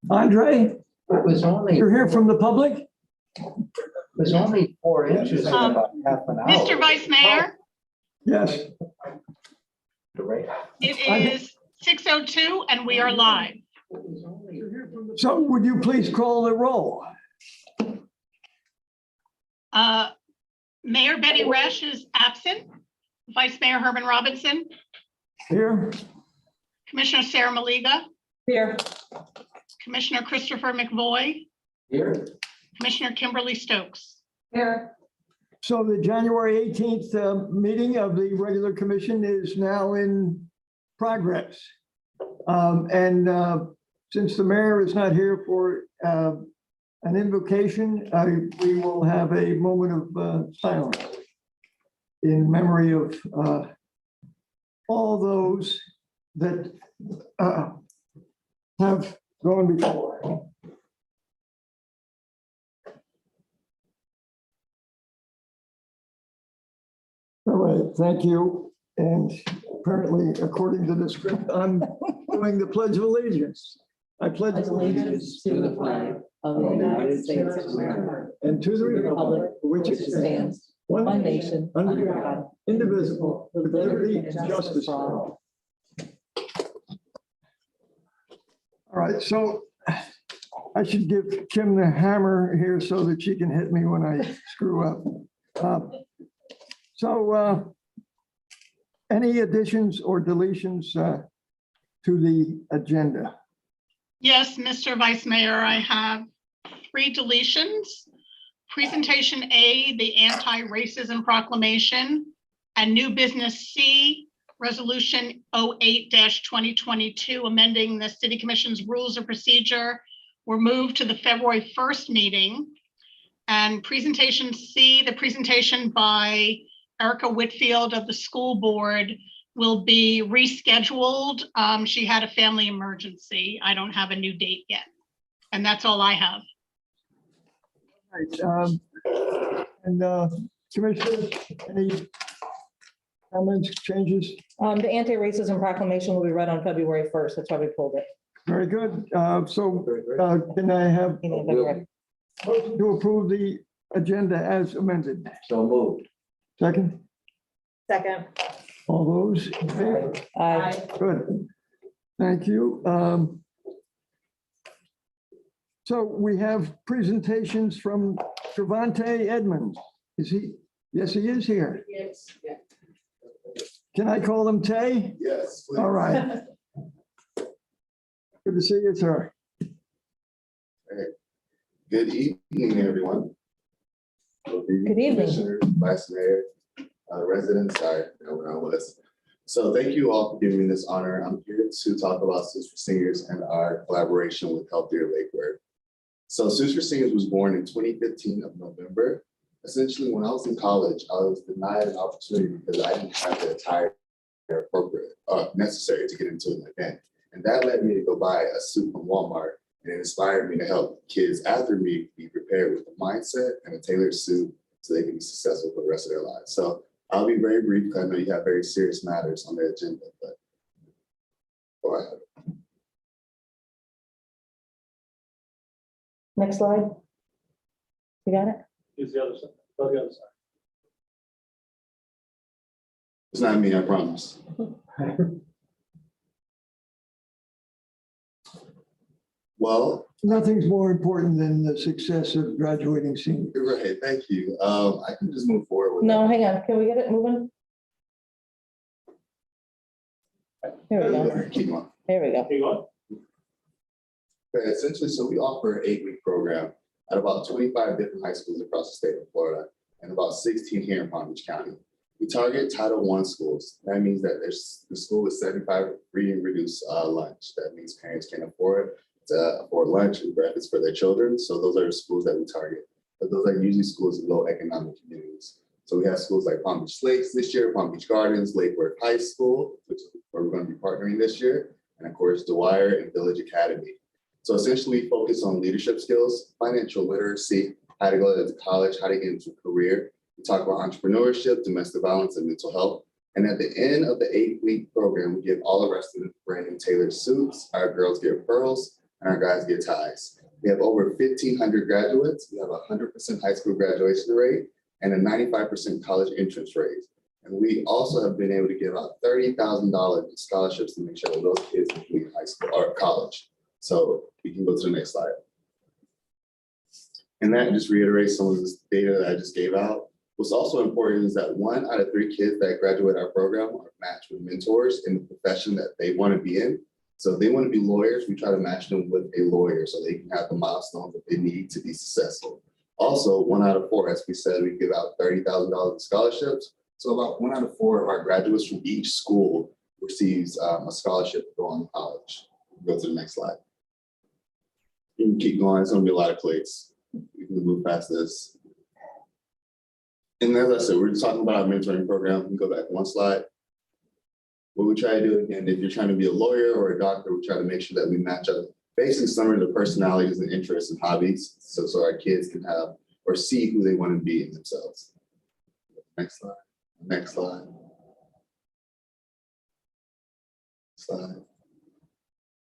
Andre, It was only. you're here from the public? It was only 4 inches in about half an hour. Mr. Vice Mayor, Yes. it is 6:02 and we are live. So would you please call the roll? Mayor Betty Resch is absent. Vice Mayor Herman Robinson, Here? Commissioner Sarah Maliga, Here. Commissioner Christopher McVoy, Here. Commissioner Kimberly Stokes. Here. So the January 18th meeting of the regular commission is now in progress. Since the mayor is not here for an invocation, we will have a moment of silence in memory of all those that have gone before. All right, thank you. And apparently, according to the script, I'm doing the Pledge of Allegiance. I pledge Allegiance to the flag of the United States of America and to the republic for which it stands one nation under God, indivisible, with liberty and justice for all. All right, so I should give Kim the hammer here so that she can hit me when I screw up. Any additions or deletions to the agenda? Yes, Mr. Vice Mayor, I have 3 deletions. Presentation A, the anti-racism proclamation, and new business C, resolution 08-2022, amending the City Commission's rules of procedure, were moved to the February 1st meeting. And presentation C, the presentation by Erica Whitfield of the school board, will be rescheduled. She had a family emergency. I don't have a new date yet. And that's all I have. Right, Commissioner, any comments, changes? The anti-racism proclamation will be read on February 1st. That's why we pulled it. Very good. Can I have motion to approve the agenda as amended? So moved. Second, Second. all those in favor? Aye. Good. Thank you. So we have presentations from Trevante Edmonds. Is he? Yes, he is here. Yes. Can I call him Tay? Yes. Please. All right. Good to see you, sir. Good evening, everyone. Good evening. Commissioners, Vice Mayor, residents, sorry, where I was. So thank you all for giving me this honor. I'm here to talk about Suits for Seniors and our collaboration with Healthier Lakewood. So Suits for Seniors was born in 2015 of November. Essentially, when I was in college, I was denied an opportunity because I didn't have the attire appropriate, necessary to get into an event. And that led me to go buy a suit from Walmart, and it inspired me to help kids after me be prepared with a mindset and a tailored suit so they can be successful for the rest of their lives. So I'll be very brief because I know you have very serious matters on the agenda, but go ahead. Next slide. You got it? Use the other side. Go the other side. It's not me, I promise. Well, Nothing's more important than the success of graduating seniors. right, thank you. I can just move forward with No, that. hang on. Can we get it moving? Here we go. Keep on. Here we go. Here you go. Okay, essentially, so we offer an 8-week program at about 25 different high schools across the state of Florida and about 16 here in Palm Beach County. We target Title I schools. That means that the school is 75 free and reduced lunch. That means parents can afford lunch and breakfast for their children. So those are the schools that we target. But those are usually schools in low economic communities. So we have schools like Palm Beach Lakes this year, Palm Beach Gardens, Lakewood High School, which is where we're going to be partnering this year, and of course, Dwyer and Village Academy. So essentially we focus on leadership skills, financial literacy, how to go to college, how to get into a career. We talk about entrepreneurship, domestic violence, and mental health. And at the end of the 8-week program, we give all of our students brand new tailored suits. Our girls get pearls, and our guys get ties. We have over 1,500 graduates. We have a 100% high school graduation rate and a 95% college entrance rate. And we also have been able to give out $30,000 in scholarships to make sure that those kids complete high school or college. So we can go to the next slide. And that just reiterates some of this data that I just gave out. What's also important is that 1 out of 3 kids that graduate our program are matched with mentors in the profession that they want to be in. So if they want to be lawyers, we try to match them with a lawyer so they can have the milestones that they need to be successful. Also, 1 out of 4, as we said, we give out $30,000 in scholarships. So about 1 out of 4 of our graduates from each school receives a scholarship to go on to college. Go to the next slide. You can keep going. It's going to be a lot of clicks. We can move past this. And as I said, we're just talking about our mentoring program. We can go back 1 slide. What we try to do, again, if you're trying to be a lawyer or a doctor, we try to make sure that we match up basically some of the personalities and interests and hobbies so our kids can have or see who they want to be in themselves. Next slide. Next slide. Slide.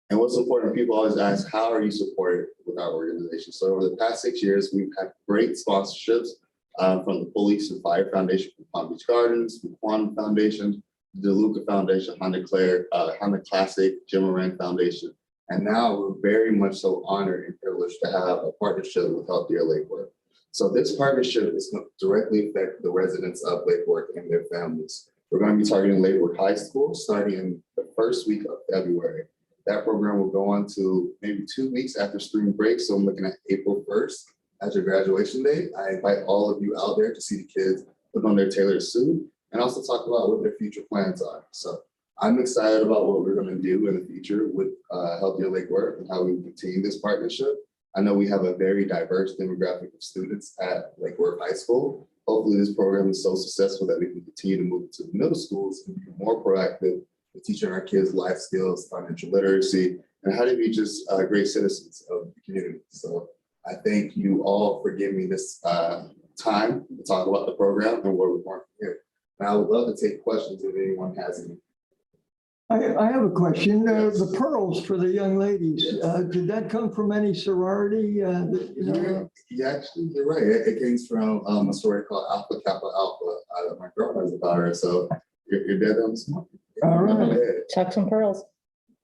And what's important, people always ask, how are you supported with our organization? So over the past 6 years, we've had great sponsorships from the Police and Fire Foundation, from Palm Beach Gardens, from Quantum Foundation, the DeLuca Foundation, Honda Classic, Jim Moran Foundation. And now we're very much so honored and privileged to have a partnership with Healthier Lakewood. So this partnership is going to directly affect the residents of Lakewood and their families. We're going to be targeting Lakewood High School starting in the first week of February. That program will go on to maybe 2 weeks after spring break. So I'm looking at April 1st as your graduation day. I invite all of you out there to see the kids put on their tailored suit and also talk about what their future plans are. So I'm excited about what we're going to do in the future with Healthier Lakewood and how we continue this partnership. I know we have a very diverse demographic of students at Lakewood High School. Hopefully this program is so successful that we can continue to move to the middle schools and be more proactive in teaching our kids life skills, financial literacy, and how to be just great citizens of the community. So I thank you all for giving me this time to talk about the program and where we're going from here. And I would love to take questions if anyone has any. I have a question. The pearls for the young ladies, did that come from any sorority? Yeah, actually, you're right. It came from a story called Alpha Kappa Alpha. My girlfriend's a daughter, so you're dead on the smart. All right. Chuck some pearls.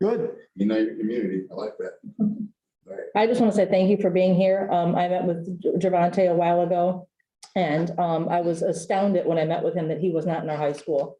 Good. You know your community. I like that. Right. I just want to say thank you for being here. I met with Javante a while ago, and I was astounded when I met with him that he was not in our high school.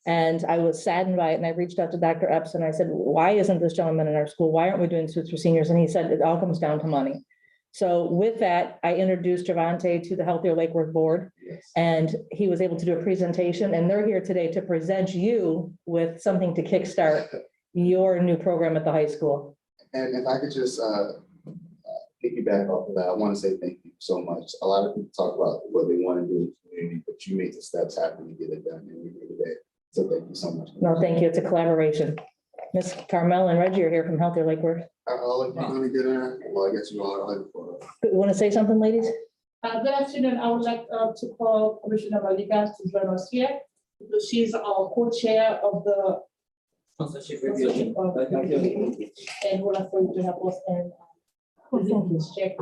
And I was saddened by it, and I reached out to Dr. Pbso and I said, why isn't this gentleman in our school? Why aren't we doing suits for seniors? And he said, it all comes down to money. So with that, I introduced Javante to the Healthier Lakewood Board, Yes. and he was able to do a presentation, and they're here today to present you with something to kickstart your new program at the high school. And if I could just piggyback off of that, I want to say thank you so much. A lot of people talk about what they want to do in the community, but you make the steps happen to get it done, and we're here today. So thank you so much. No, thank you. It's a collaboration. Miss Carmel and Reggie are here from Healthier Lakewood. All of you going to get in? Well, I guess you all are. You want to say something, ladies? Good afternoon. I would like to call Commissioner Malika to join us here because she's our co-chair of the Sponsorship review. and we're not going to help us and this check.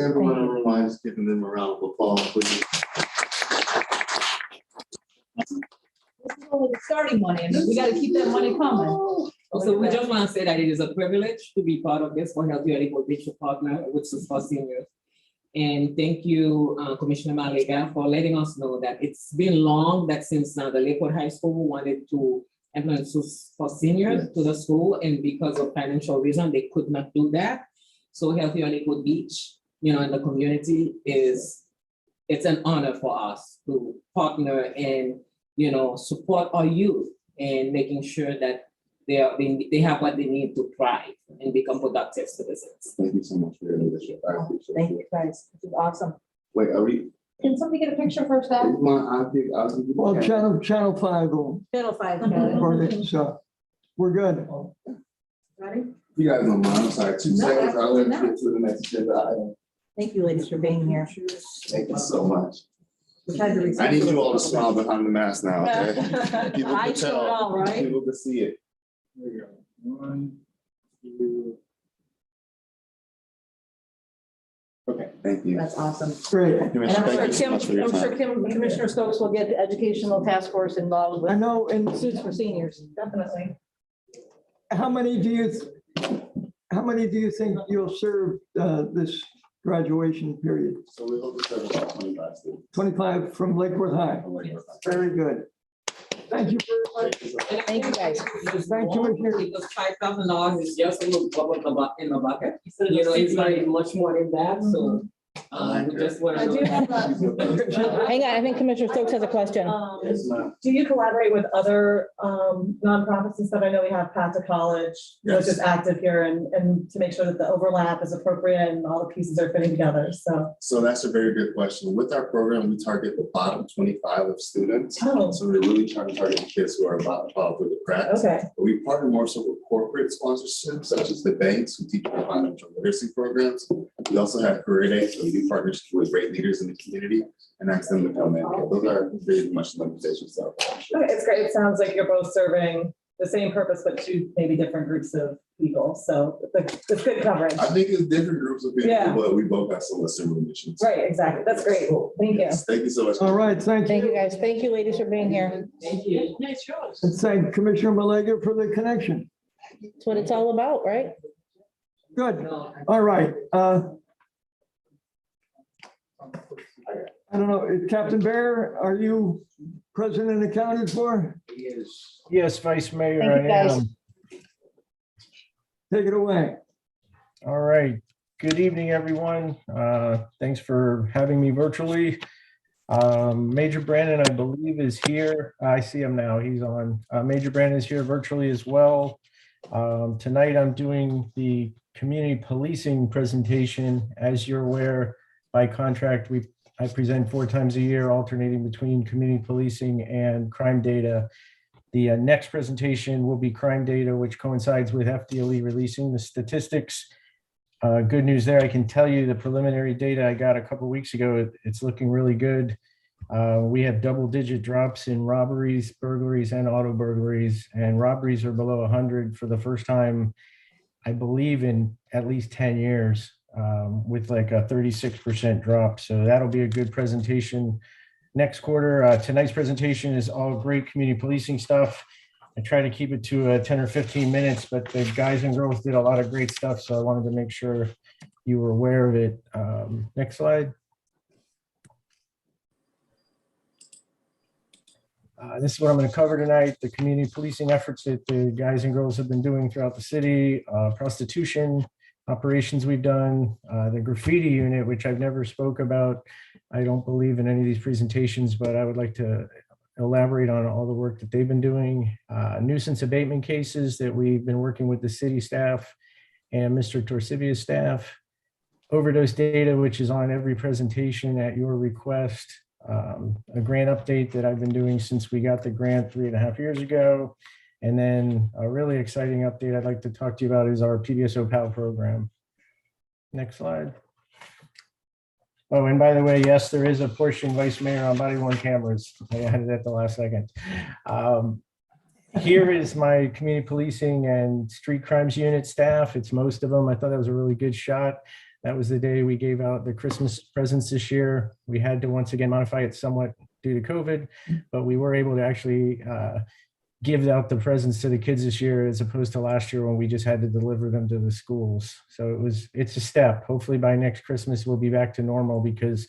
Everyone in the room, I'm just giving them a round of applause, please. This is only the starting money, and we gotta keep that money coming. So we just want to say that it is a privilege to be part of this for Healthier Lakewood District Partner, which is for seniors. And thank you, Commissioner Malika, for letting us know that it's been long that since the Lakewood High School wanted to implement for seniors to the school, and because of financial reason, they could not do that. So Healthier Lakewood Beach, in the community it's an honor for us to partner and, support our youth and making sure that they have what they need to thrive and become productive citizens. Thank you so much for your leadership. I appreciate Thank it. you, guys. This is awesome. Wait, are we? Can somebody get a picture first, Dad? I'll give you. Well, channel 5 will, Channel 5. so we're good. Ready? You guys don't mind, I'm sorry, 2 No, seconds, I'll let you absolutely get to the next agenda item. Thank you, ladies, for being here. Thank you so much. We tried to I need you all to smile behind the mask now, okay? People I can show it tell, all, right? people can see it. There you go. 1, you. Okay, thank you. That's awesome. Great. And Commissioner, I'm thank sure you so much for your time. Commissioner Stokes will get the educational task force involved I with know, and suits for seniors. Definitely. how many do you think you'll serve this graduation period? So we hope to serve about 25 students. 25 from Lakewood High. Very good. Thank you very much. Thank you, guys. Thank you, Commissioner. Because $5,000 is just a little drop in the bucket. You know, it's like much more than that, so. We just want I to do know. have a, Hang on, I think Commissioner Stokes has a question. Yes, ma'am. Do you collaborate with other nonprofits and stuff? I know we have Path to College, which Yes. is active here, and to make sure that the overlap is appropriate and all the pieces are fitting together, so. So that's a very good question. With our program, we target the bottom 25 of students. Oh. So we're really trying to target the kids who are about with the cracks. Okay, But we partner more so with corporate sponsorships, such as the banks who teach our financial literacy programs. We also have career days, so we do partnerships with great leaders in the community and ask them to come in. Those are very much limitations. So okay, it's great. It sounds like you're both serving the same purpose, but two maybe different groups of people, so it's good coverage. I think it's different groups of people, Yeah. but we both have somewhat similar missions. Right, exactly. That's great. Thank you. Yes, thank you so much. All right, thank Thank you, you. guys. Thank you, ladies, for being here. Thank you. Nice yours. And thank Commissioner Malega for the connection. That's what it's all about, right? Good. All right. I don't know, Captain Bear, are you present and accounted for? Yes, Vice Mayor, Thank you, I guys. am. Take it away. All right. Good evening, everyone. Thanks for having me virtually. Major Brandon, I believe, is here. I see him now. He's on. Major Brandon is here virtually as well. Tonight, I'm doing the community policing presentation. As you're aware, by contract, I present 4 times a year, alternating between community policing and crime data. The next presentation will be crime data, which coincides with FDLE releasing the statistics. Good news there, I can tell you the preliminary data I got a couple weeks ago, it's looking really good. We have double-digit drops in robberies, burglaries, and auto burglaries, and robberies are below 100 for the first time, I believe, in at least 10 years. With like a 36% drop. So that'll be a good presentation next quarter. Tonight's presentation is all great community policing stuff. I try to keep it to 10 or 15 minutes, but the guys and girls did a lot of great stuff. So I wanted to make sure you were aware of it. Next slide. This is what I'm going to cover tonight, the community policing efforts that the guys and girls have been doing throughout the city, prostitution, operations we've done, the graffiti unit, which I've never spoke about. I don't believe in any of these presentations, but I would like to elaborate on all the work that they've been doing. Nuisance abatement cases that we've been working with the city staff and Mr. Torsivia's staff. Overdose data, which is on every presentation at your request. A grant update that I've been doing since we got the grant 3.5 years ago. And then a really exciting update I'd like to talk to you about is our Pbso PAL program. Next slide. Oh, and by the way, yes, there is a portion, Vice Mayor, on body worn cameras. I added at the last second. Here is my community policing and street crimes unit staff. It's most of them. I thought that was a really good shot. That was the day we gave out the Christmas presents this year. We had to once again modify it somewhat due to COVID, but we were able to actually give out the presents to the kids this year as opposed to last year when we just had to deliver them to the schools. So it's a step. Hopefully by next Christmas, we'll be back to normal because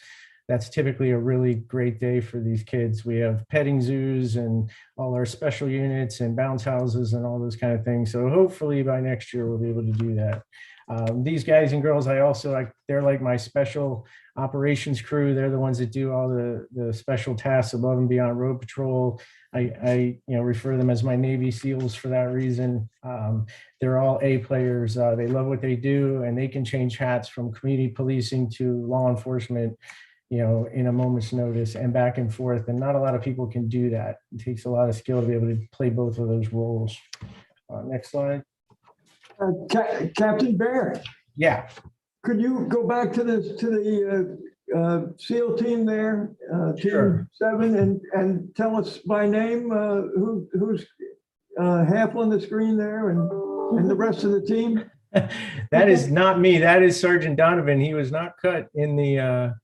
that's typically a really great day for these kids. We have petting zoos and all our special units and bounce houses and all those kind of things. So hopefully by next year, we'll be able to do that. These guys and girls, they're like my special operations crew. They're the ones that do all the special tasks above and beyond road patrol. I refer them as my Navy SEALs for that reason. They're all A players. They love what they do, and they can change hats from community policing to law enforcement, in a moment's notice and back and forth. And not a lot of people can do that. It takes a lot of skill to be able to play both of those roles. Next slide. Captain Bear, Yeah. could you go back to the SEAL team there, Sure. Team 7, and tell us by name who's half on the screen there and And the rest of the team? That is not me. That is Sergeant Donovan. He was not cut in the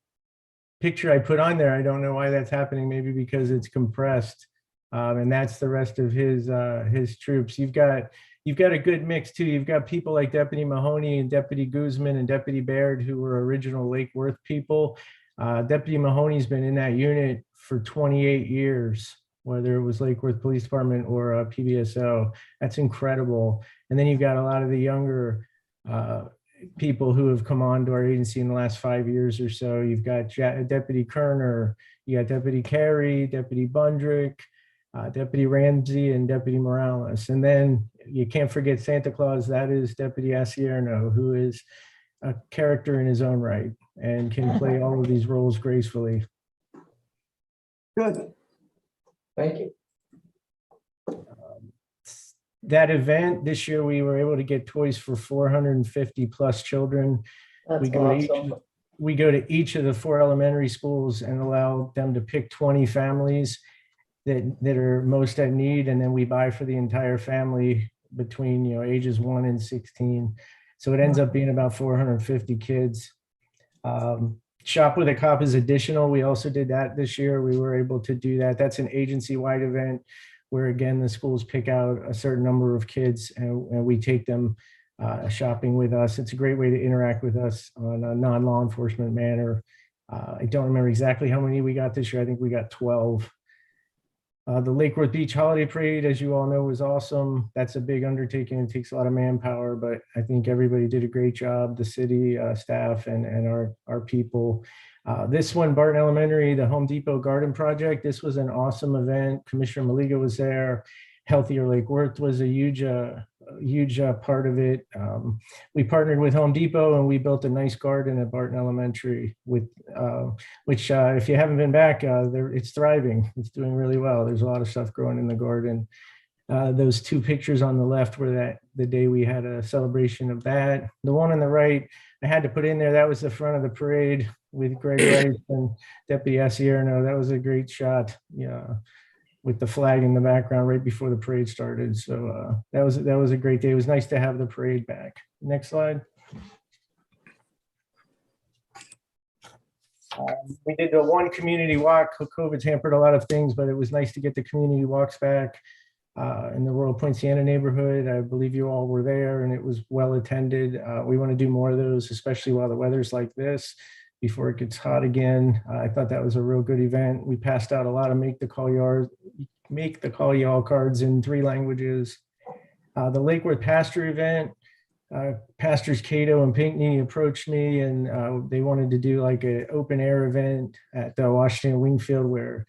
picture I put on there. I don't know why that's happening. Maybe because it's compressed. And that's the rest of his troops. You've got a good mix too. You've got people like Deputy Mahoney and Deputy Guzman and Deputy Baird, who were original Lake Worth people. Deputy Mahoney's been in that unit for 28 years, whether it was Lake Worth Police Department or Pbso. That's incredible. And then you've got a lot of the younger people who have come on to our agency in the last 5 years or so. You've got Deputy Kerner, you got Deputy Carey, Deputy Bundrick, Deputy Ramsey, and Deputy Morales. And then you can't forget Santa Claus. That is Deputy Asierno, who is a character in his own right and can play all of these roles gracefully. Good. Thank you. That event this year, we were able to get toys for 450 plus children. That's We go to awesome. we go to each of the 4 elementary schools and allow them to pick 20 families that are most at need, and then we buy for the entire family between ages 1 and 16. So it ends up being about 450 kids. Shop with a Cop is additional. We also did that this year. We were able to do that. That's an agency-wide event where, again, the schools pick out a certain number of kids and we take them shopping with us. It's a great way to interact with us on a non-law enforcement manner. I don't remember exactly how many we got this year. I think we got 12. The Lake Worth Beach Holiday Parade, as you all know, was awesome. That's a big undertaking. It takes a lot of manpower, but I think everybody did a great job, the city staff and our people. This one, Barton Elementary, the Home Depot Garden Project, this was an awesome event. Commissioner Maliga was there. Healthier Lake Worth was a huge part of it. We partnered with Home Depot and we built a nice garden at Barton Elementary, with which if you haven't been back, it's thriving. It's doing really well. There's a lot of stuff growing in the garden. Those 2 pictures on the left were the day we had a celebration of that. The one on the right, I had to put in there. That was the front of the parade with Greg Rice and Deputy Asierno. That was a great shot. Yeah. With the flag in the background right before the parade started. So that was a great day. It was nice to have the parade back. Next slide. We did the one community walk. COVID's hampered a lot of things, but it was nice to get the community walks back in the Royal Point Sienna neighborhood. I believe you all were there and it was well attended. We want to do more of those, especially while the weather's like this, before it gets hot again. I thought that was a real good event. We passed out a lot of make the call y'all cards in 3 languages. The Lake Worth Pastor event, Pastors Cato and Pinckney approached me and they wanted to do like an open air event at the Washington Wingfield where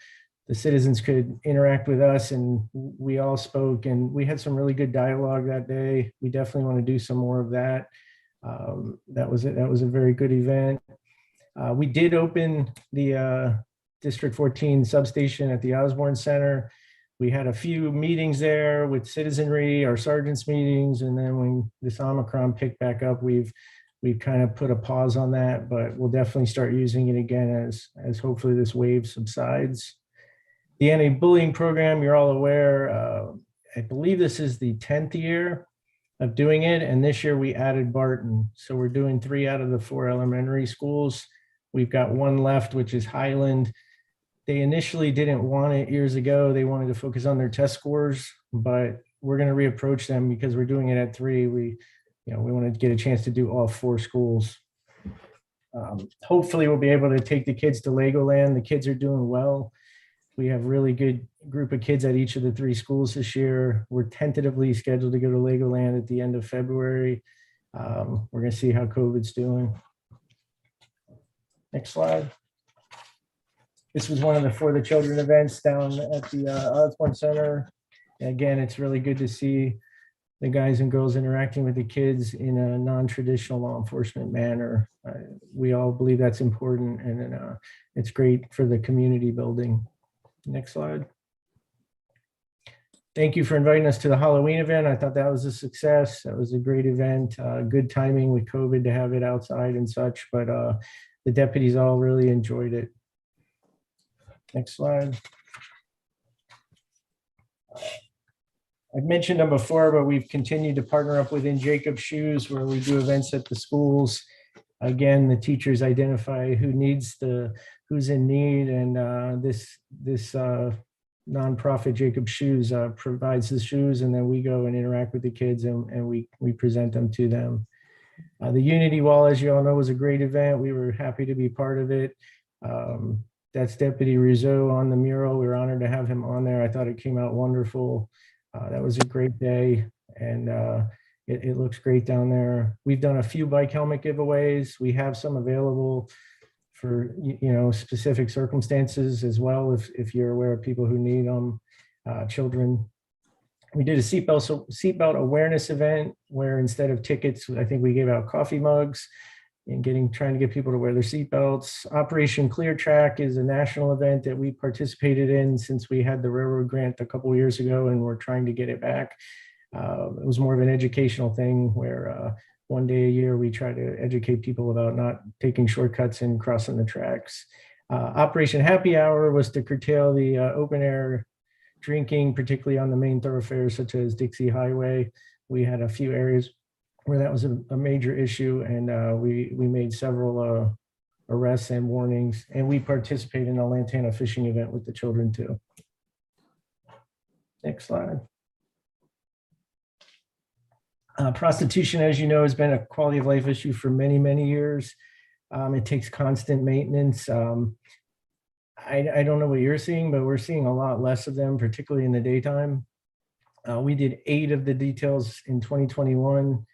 the citizens could interact with us, and we all spoke and we had some really good dialogue that day. We definitely want to do some more of that. That was a very good event. We did open the District 14 substation at the Osborne Center. We had a few meetings there with citizenry, our sergeants meetings, and then when this Omicron picked back up, we've kind of put a pause on that, but we'll definitely start using it again as hopefully this wave subsides. The anti-bullying program, you're all aware, I believe this is the 10th year of doing it, and this year we added Barton. So we're doing 3 out of the 4 elementary schools. We've got 1 left, which is Highland. They initially didn't want it years ago. They wanted to focus on their test scores, but we're going to reapproach them because we're doing it at 3. We want to get a chance to do all 4 schools. Hopefully we'll be able to take the kids to Legoland. The kids are doing well. We have really good group of kids at each of the 3 schools this year. We're tentatively scheduled to go to Legoland at the end of February. We're going to see how COVID's doing. Next slide. This was one of the For the Children events down at the Osborne Center. Again, it's really good to see the guys and girls interacting with the kids in a non-traditional law enforcement manner. We all believe that's important, and it's great for the community building. Next slide. Thank you for inviting us to the Halloween event. I thought that was a success. That was a great event. Good timing with COVID to have it outside and such, but the deputies all really enjoyed it. Next slide. I've mentioned them before, but we've continued to partner up within Jacob's Shoes where we do events at the schools. Again, the teachers identify who's in need, and this nonprofit Jacob's Shoes provides the shoes, and then we go and interact with the kids, and we present them to them. The Unity Wall, as you all know, was a great event. We were happy to be part of it. That's Deputy Rizzo on the mural. We were honored to have him on there. I thought it came out wonderful. That was a great day, and it looks great down there. We've done a few bike helmet giveaways. We have some available for specific circumstances as well, if you're aware of people who need them, children. We did a seatbelt awareness event where instead of tickets, I think we gave out coffee mugs and trying to get people to wear their seatbelts. Operation Clear Track is a national event that we participated in since we had the railroad grant a couple of years ago, and we're trying to get it back. It was more of an educational thing where one day a year we try to educate people about not taking shortcuts and crossing the tracks. Operation Happy Hour was to curtail the open air drinking, particularly on the main thoroughfares such as Dixie Highway. We had a few areas where that was a major issue, and we made several arrests and warnings, and we participated in a Lantana fishing event with the children too. Next slide. Prostitution, as you know, has been a quality of life issue for many, many years. It takes constant maintenance. I don't know what you're seeing, but we're seeing a lot less of them, particularly in the daytime. We did 8 of the details in 2021,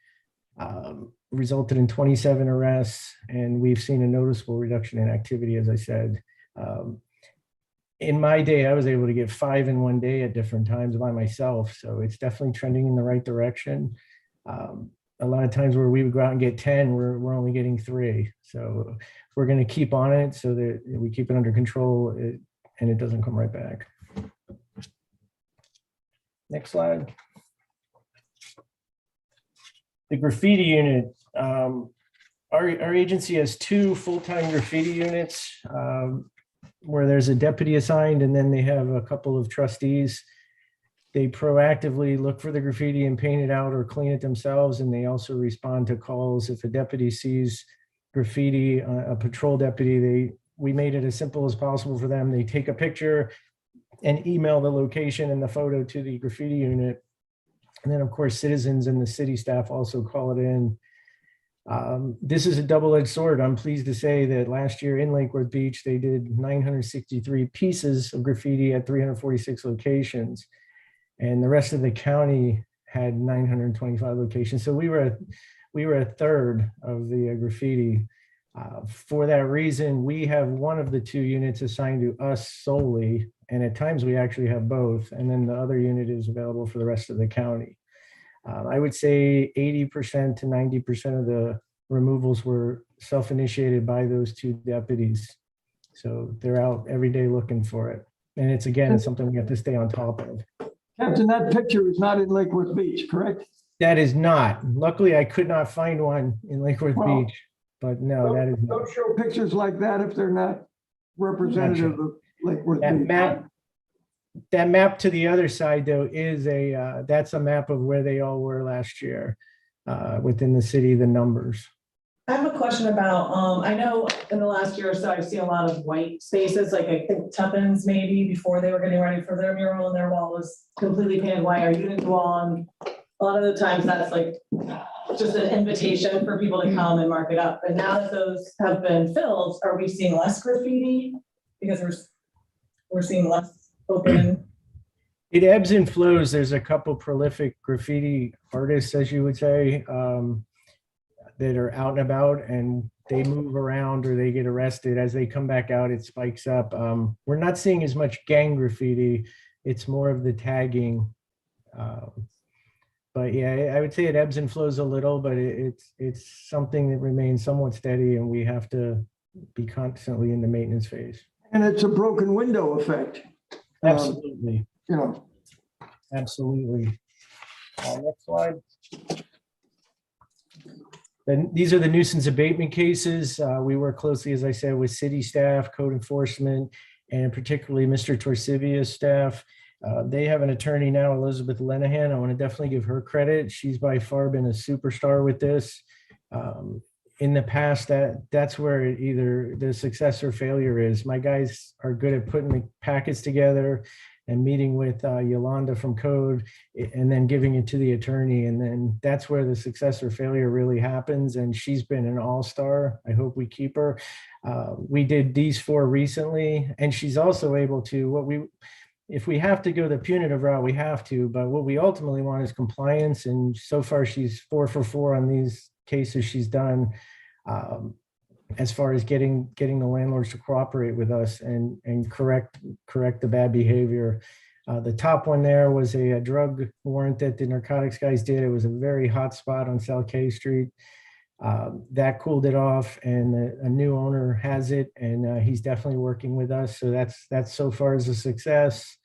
resulted in 27 arrests, and we've seen a noticeable reduction in activity, as I said. In my day, I was able to get 5 in one day at different times by myself, so it's definitely trending in the right direction. A lot of times where we would go out and get 10, we're only getting 3. So we're going to keep on it so that we keep it under control and it doesn't come right back. Next slide. The Graffiti Unit. Our agency has 2 full-time graffiti units where there's a deputy assigned, and then they have a couple of trustees. They proactively look for the graffiti and paint it out or clean it themselves, and they also respond to calls. If a deputy sees graffiti, a patrol deputy, we made it as simple as possible for them. They take a picture and email the location and the photo to the graffiti unit. And then, of course, citizens and the city staff also call it in. This is a double-edged sword. I'm pleased to say that last year in Lakewood Beach, they did 963 pieces of graffiti at 346 locations. And the rest of the county had 925 locations. So we were a third of the graffiti. For that reason, we have one of the 2 units assigned to us solely, and at times we actually have both, and then the other unit is available for the rest of the county. I would say 80% to 90% of the removals were self-initiated by those 2 deputies. So they're out every day looking for it. And it's, again, something we have to stay on top of. Captain, that picture is not in Lakewood Beach, correct? That is not. Luckily, I could not find one in Lakewood Well, Beach, but no, that is not. Don't show pictures like that if they're not representative of Lakewood Beach. That map to the other side, though, is that's a map of where they all were last year within the city, the numbers. I have a question about, I know in the last year or so, I've seen a lot of white spaces, like I think Tuppence maybe before they were getting ready for their mural and their wall was completely painted white, or Unit Wall. A lot of the times that's like just an invitation for people to come and mark it up. And now that those have been filled, are we seeing less graffiti? Because we're seeing less open. It ebbs and flows. There's a couple prolific graffiti artists, as you would say, that are out and about, and they move around or they get arrested. As they come back out, it spikes up. We're not seeing as much gang graffiti. It's more of the tagging. But yeah, I would say it ebbs and flows a little, but it's something that remains somewhat steady, and we have to be constantly in the maintenance phase. And it's a broken window effect. Absolutely. Absolutely. Next slide. Then these are the nuisance abatement cases. We work closely, as I said, with city staff, code enforcement, and particularly Mr. Torsivia's staff. They have an attorney now, Elizabeth Lenahan. I want to definitely give her credit. She's by far been a superstar with this. In the past, that's where either the success or failure is. My guys are good at putting the packets together and meeting with Yolanda from Code and then giving it to the attorney. And then that's where the success or failure really happens. And she's been an all-star. I hope we keep her. We did these 4 recently, and she's also able to, if we have to go the punitive route, we have to, but what we ultimately want is compliance. And so far she's 4 for 4 on these cases she's done, as far as getting the landlords to cooperate with us and correct the bad behavior. The top one there was a drug warrant that the narcotics guys did. It was a very hot spot on South K Street. That cooled it off, and a new owner has it, and he's definitely working with us. So that's so far as a success.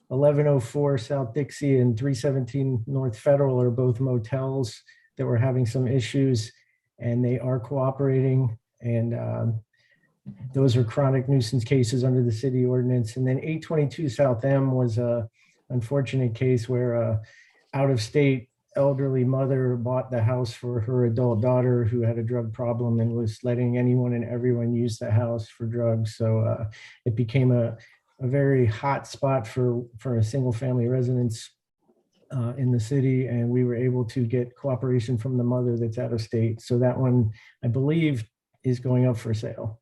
1104 South Dixie and 317 North Federal are both motels that were having some issues, and they are cooperating. And those are chronic nuisance cases under the city ordinance. And then 822 South M was a unfortunate case where out-of-state elderly mother bought the house for her adult daughter who had a drug problem and was letting anyone and everyone use the house for drugs. So it became a very hot spot for a single family residence in the city, and we were able to get cooperation from the mother that's out of state. So that one, I believe, is going up for sale.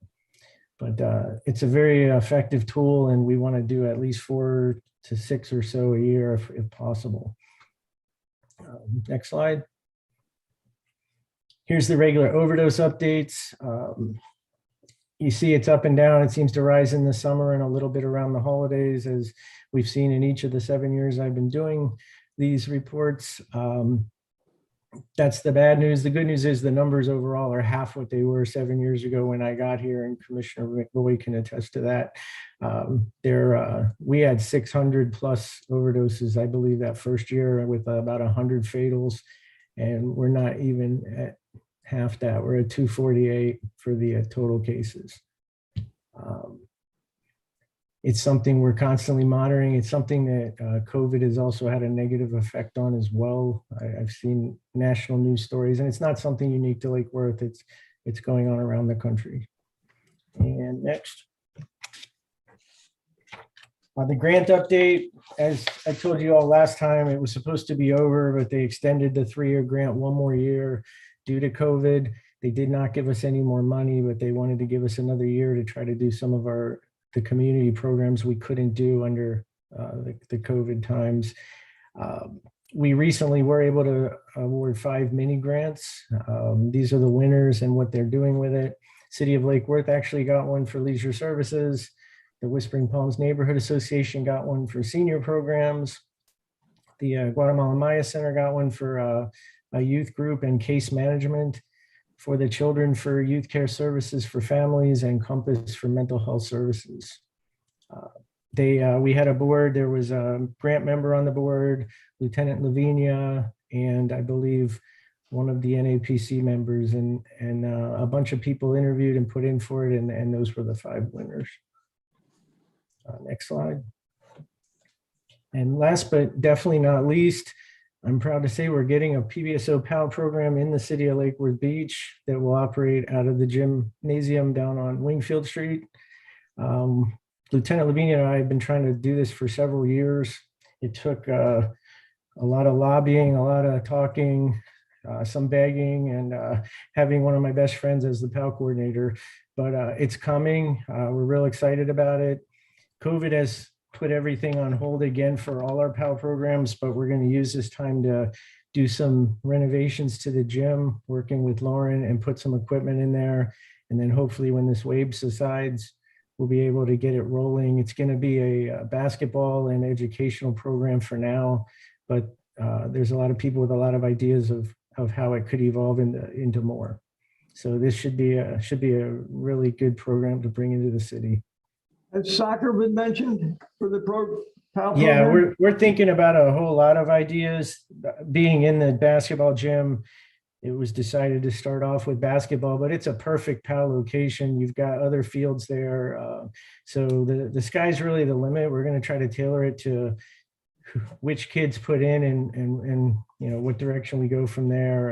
But it's a very effective tool, and we want to do at least 4 to 6 or so a year if possible. Next slide. Here's the regular overdose updates. You see it's up and down. It seems to rise in the summer and a little bit around the holidays, as we've seen in each of the 7 years I've been doing these reports. That's the bad news. The good news is the numbers overall are half what they were 7 years ago when I got here, and Commissioner Bowie can attest to that. We had 600 plus overdoses, I believe, that first year, with about 100 fatals, and we're not even at half that. We're at 248 for the total cases. It's something we're constantly monitoring. It's something that COVID has also had a negative effect on as well. I've seen national news stories, and it's not something unique to Lake Worth. It's going on around the country. And next. The grant update, as I told you all last time, it was supposed to be over, but they extended the 3-year grant 1 more year due to COVID. They did not give us any more money, but they wanted to give us another year to try to do some of the community programs we couldn't do under the COVID times. We recently were able to award 5 mini grants. These are the winners and what they're doing with it. City of Lake Worth actually got one for leisure services. The Whispering Palms Neighborhood Association got one for senior programs. The Guatemala Maya Center got one for a youth group and case management. For the children, for youth care services for families, and Compass for mental health services. We had a board. There was a grant member on the board, Lieutenant Lavinia, and I believe one of the NAPC members, and a bunch of people interviewed and put in for it, and those were the 5 winners. Next slide. And last but definitely not least, I'm proud to say we're getting a Pbso PAL program in the city of Lake Worth Beach that will operate out of the gymnasium down on Wingfield Street. Lieutenant Lavinia and I have been trying to do this for several years. It took a lot of lobbying, a lot of talking, some begging, and having one of my best friends as the PAL coordinator, but it's coming. We're real excited about it. COVID has put everything on hold again for all our PAL programs, but we're going to use this time to do some renovations to the gym, working with Lauren, and put some equipment in there. And then hopefully when this wave subsides, we'll be able to get it rolling. It's going to be a basketball and educational program for now, but there's a lot of people with a lot of ideas of how it could evolve into more. So this should be a really good program to bring into the city. Has soccer been mentioned for the PAL Yeah, program? we're thinking about a whole lot of ideas. Being in the basketball gym, it was decided to start off with basketball, but it's a perfect PAL location. You've got other fields there. So the sky's really the limit. We're going to try to tailor it to which kids put in and you know, what direction we go from there,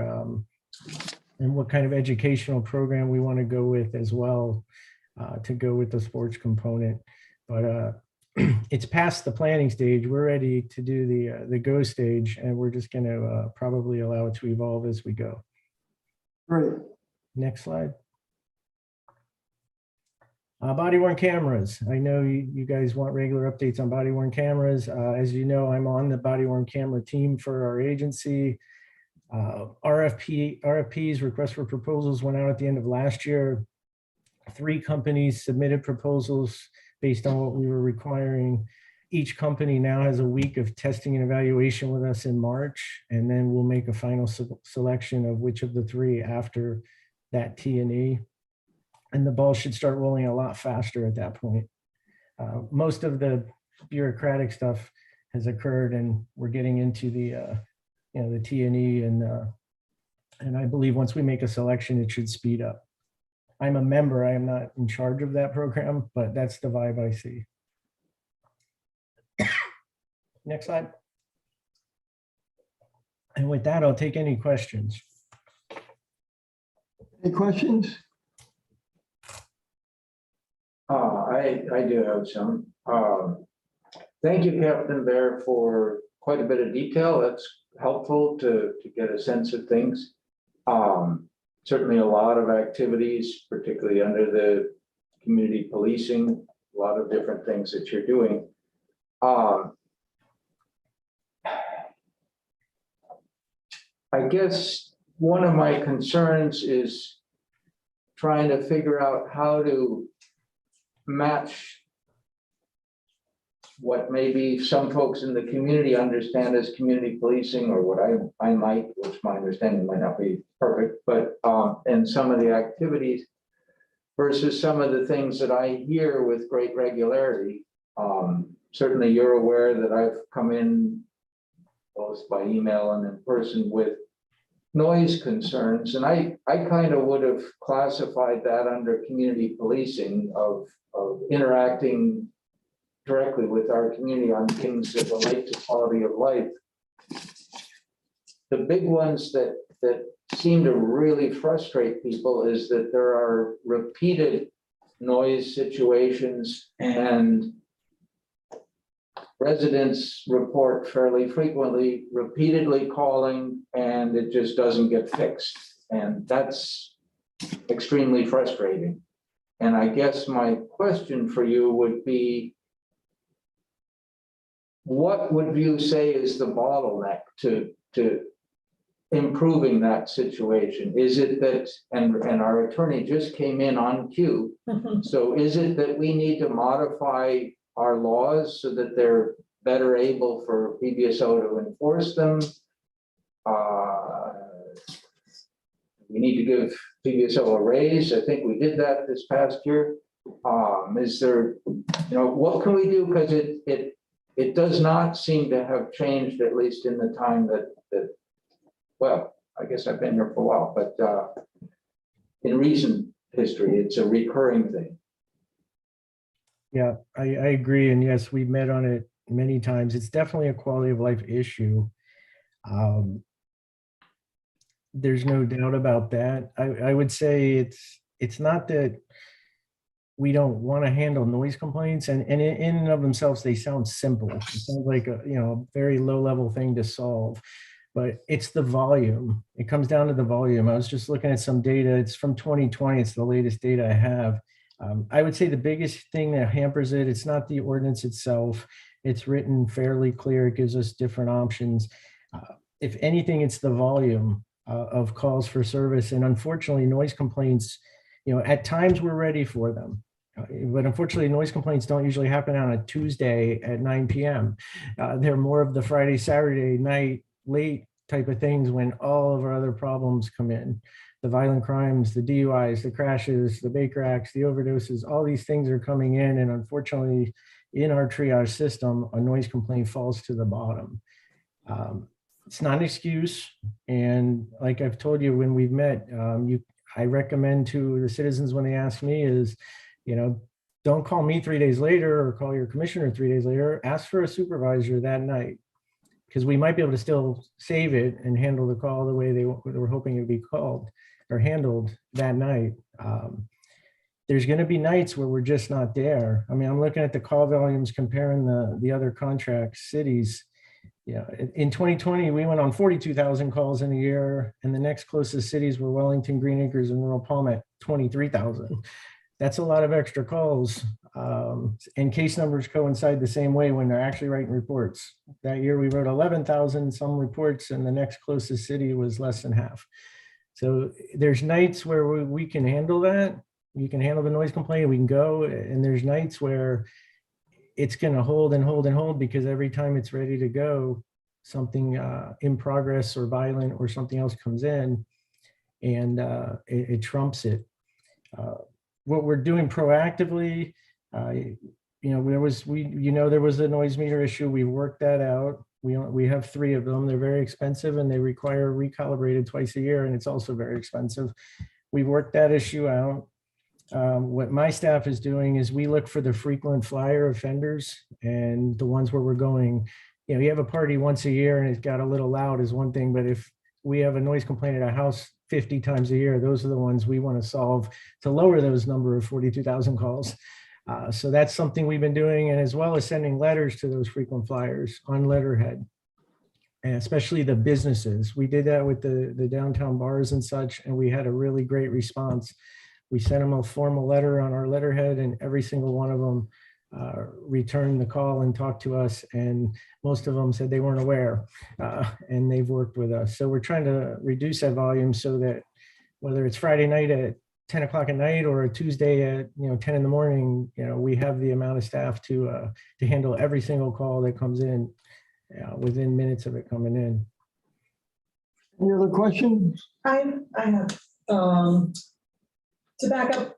and what kind of educational program we want to go with as well, to go with the sports component. But it's past the planning stage. We're ready to do the go stage, and we're just going to probably allow it to evolve as we go. Great. Next slide. Body worn cameras. I know you guys want regular updates on body worn cameras. As you know, I'm on the body worn camera team for our agency. RFPs, requests for proposals, went out at the end of last year. 3 companies submitted proposals based on what we were requiring. Each company now has a week of testing and evaluation with us in March, and then we'll make a final selection of which of the 3 after that T&E. And the ball should start rolling a lot faster at that point. Most of the bureaucratic stuff has occurred, and we're getting into the you know, the T&E, and I believe once we make a selection, it should speed up. I'm a member, I am not in charge of that program, but that's the vibe I see. Next slide. And with that, I'll take any questions. Any questions? I do have some. Thank you, Captain Bear, for quite a bit of detail. That's helpful to get a sense of things. Certainly a lot of activities, particularly under the community policing, a lot of different things that you're doing. I guess one of my concerns is trying to figure out how to match what maybe some folks in the community understand as community policing, or what I might, which my understanding might not be perfect, but and some of the activities versus some of the things that I hear with great regularity. Certainly you're aware that I've come in both by email and in person with noise concerns, and I kind of would have classified that under community policing of interacting directly with our community on things that relate to quality of life. The big ones that seem to really frustrate people is that there are repeated noise situations, and residents report fairly frequently, repeatedly calling, and it just doesn't get fixed. And that's extremely frustrating. And I guess my question for you would be, what would you say is the bottleneck to improving that situation? Is it that, and our attorney just came in on cue, so is it that we need to modify our laws so that they're better able for Pbso to enforce them? We need to give Pbso a raise. I think we did that this past year. Is there, what can we do? Because it does not seem to have changed, at least in the time that well, I guess I've been here for a while, but in recent history, it's a recurring thing. Yeah, I agree. And yes, we've met on it many times. It's definitely a quality of life issue. There's no doubt about that. I would say it's not that we don't want to handle noise complaints, and in and of themselves, they sound simple. It sounds like a very low level thing to solve, but it's the volume. It comes down to the volume. I was just looking at some data. It's from 2020. It's the latest data I have. I would say the biggest thing that hampers it, it's not the ordinance itself. It's written fairly clear. It gives us different options. If anything, it's the volume of calls for service. And unfortunately, noise complaints, at times we're ready for them. But unfortunately, noise complaints don't usually happen on a Tuesday at 9 p.m. They're more of the Friday, Saturday night, late type of things when all of our other problems come in. The violent crimes, the DUIs, the crashes, the bake racks, the overdoses, all these things are coming in. And unfortunately, in our triage system, a noise complaint falls to the bottom. it's not an excuse. And like I've told you, when we've met, I recommend to the citizens when they ask me is, don't call me 3 days later or call your commissioner 3 days later, ask for a supervisor that night. Because we might be able to still save it and handle the call the way they were hoping it would be called or handled that night. There's going to be nights where we're just not there. I mean, I'm looking at the call volumes comparing the other contract cities. In 2020, we went on 42,000 calls in a year, and the next closest cities were Wellington, Green Acres, and Rural Palm at 23,000. That's a lot of extra calls. And case numbers coincide the same way when they're actually writing reports. That year we wrote 11,000 some reports, and the next closest city was less than half. So there's nights where we can handle that. You can handle the noise complaint, we can go, and there's nights where it's going to hold and hold and hold because every time it's ready to go, something in progress or violent or something else comes in, and it trumps it. What we're doing proactively, there was a noise meter issue. We worked that out. We have 3 of them. They're very expensive and they require recalibrated twice a year, and it's also very expensive. We've worked that issue out. What my staff is doing is we look for the frequent flyer offenders and the ones where we're going, you have a party once a year and it got a little loud is one thing, but if we have a noise complaint at a house 50 times a year, those are the ones we want to solve to lower those number of 42,000 calls. So that's something we've been doing, and as well as sending letters to those frequent flyers on letterhead, and especially the businesses. We did that with the downtown bars and such, and we had a really great response. We sent them a formal letter on our letterhead, and every single one of them returned the call and talked to us, and most of them said they weren't aware, and they've worked with us. So we're trying to reduce that volume so that whether it's Friday night at 10 o'clock at night or a Tuesday at 10 in the morning, we have the amount of staff to handle every single call that comes in within minutes of it coming in. Any other questions? I have, to back up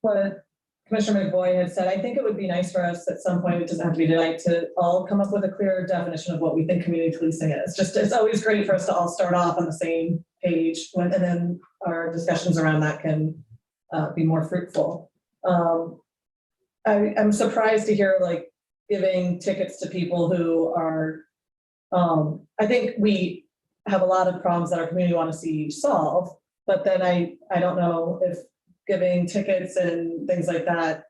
what Commissioner McBoy had said, I think it would be nice for us at some point, it doesn't have to be tonight, to all come up with a clear definition of what we think community policing is. It's always great for us to all start off on the same page and then our discussions around that can be more fruitful. I'm surprised to hear giving tickets to people who are, I think we have a lot of problems that our community want to see solved, but then I don't know if giving tickets and things like that,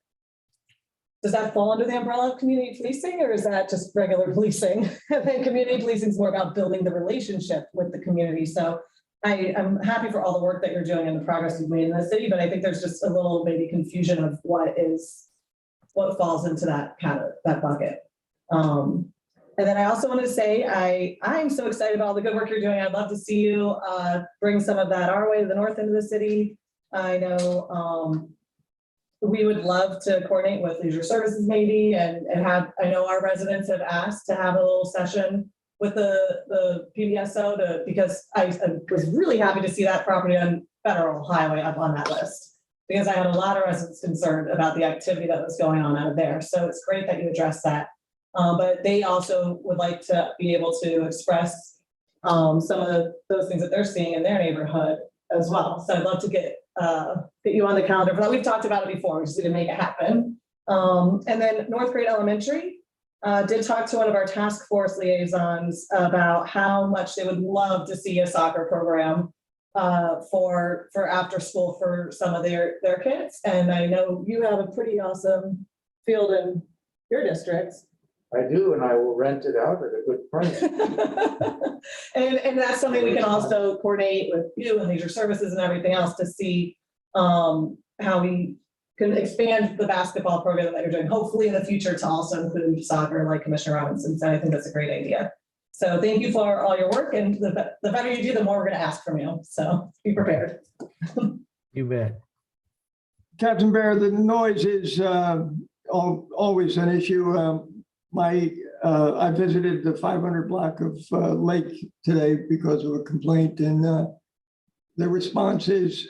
does that fall under the umbrella of community policing, or is that just regular policing? I think community policing is more about building the relationship with the community. So I'm happy for all the work that you're doing and the progress you've made in the city, but I think there's just a little maybe confusion of what falls into that bucket. And then I also want to say, I'm so excited about all the good work you're doing. I'd love to see you bring some of that our way to the north end of the city. I know we would love to coordinate with leisure services maybe and have, I know our residents have asked to have a little session with the Pbso because I was really happy to see that property on Federal Highway up on that list, because I had a lot of residents concerned about the activity that was going on out of there. So it's great that you addressed that. But they also would like to be able to express some of those things that they're seeing in their neighborhood as well. So I'd love to get you on the calendar for that. We've talked about it before, we just need to make it happen. And then North Grade Elementary did talk to one of our task force liaisons about how much they would love to see a soccer program for after school for some of their kids. And I know you have a pretty awesome field in your district. I do, and I will rent it out at a good price. and that's something we can also coordinate with you and leisure services and everything else to see how we can expand the basketball program that you're doing, hopefully in the future to also include soccer, like Commissioner Robinson said. I think that's a great idea. So thank you for all your work, and the better you do, the more we're going to ask from you. So be prepared. You bet. Captain Bear, the noise is always an issue. I visited the 500 block of Lake today because of a complaint, and the response is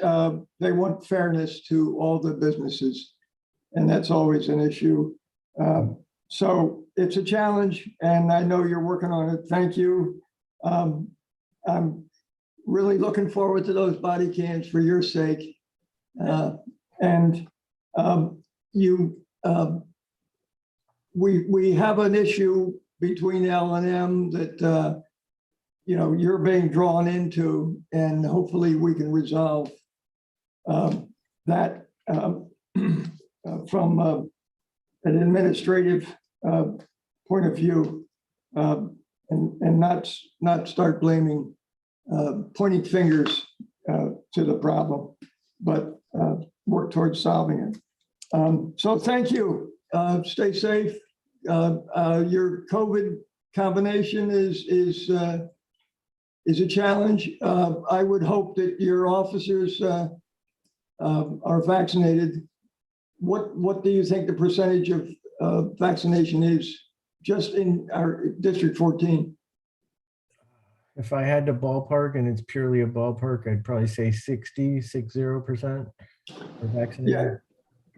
they want fairness to all the businesses, and that's always an issue. So it's a challenge, and I know you're working on it. Thank you. I'm really looking forward to those body cams for your sake. And we have an issue between L&M that, you're being drawn into, and hopefully we can resolve that from an administrative point of view, and not start blaming, pointing fingers to the problem, but work towards solving it. So thank you. Stay safe. Your COVID combination is a challenge. I would hope that your officers are vaccinated. What do you think the percentage of vaccination is just in our District 14? If I had to ballpark, and it's purely a ballpark, I'd probably say 60% are vaccinated. Yeah,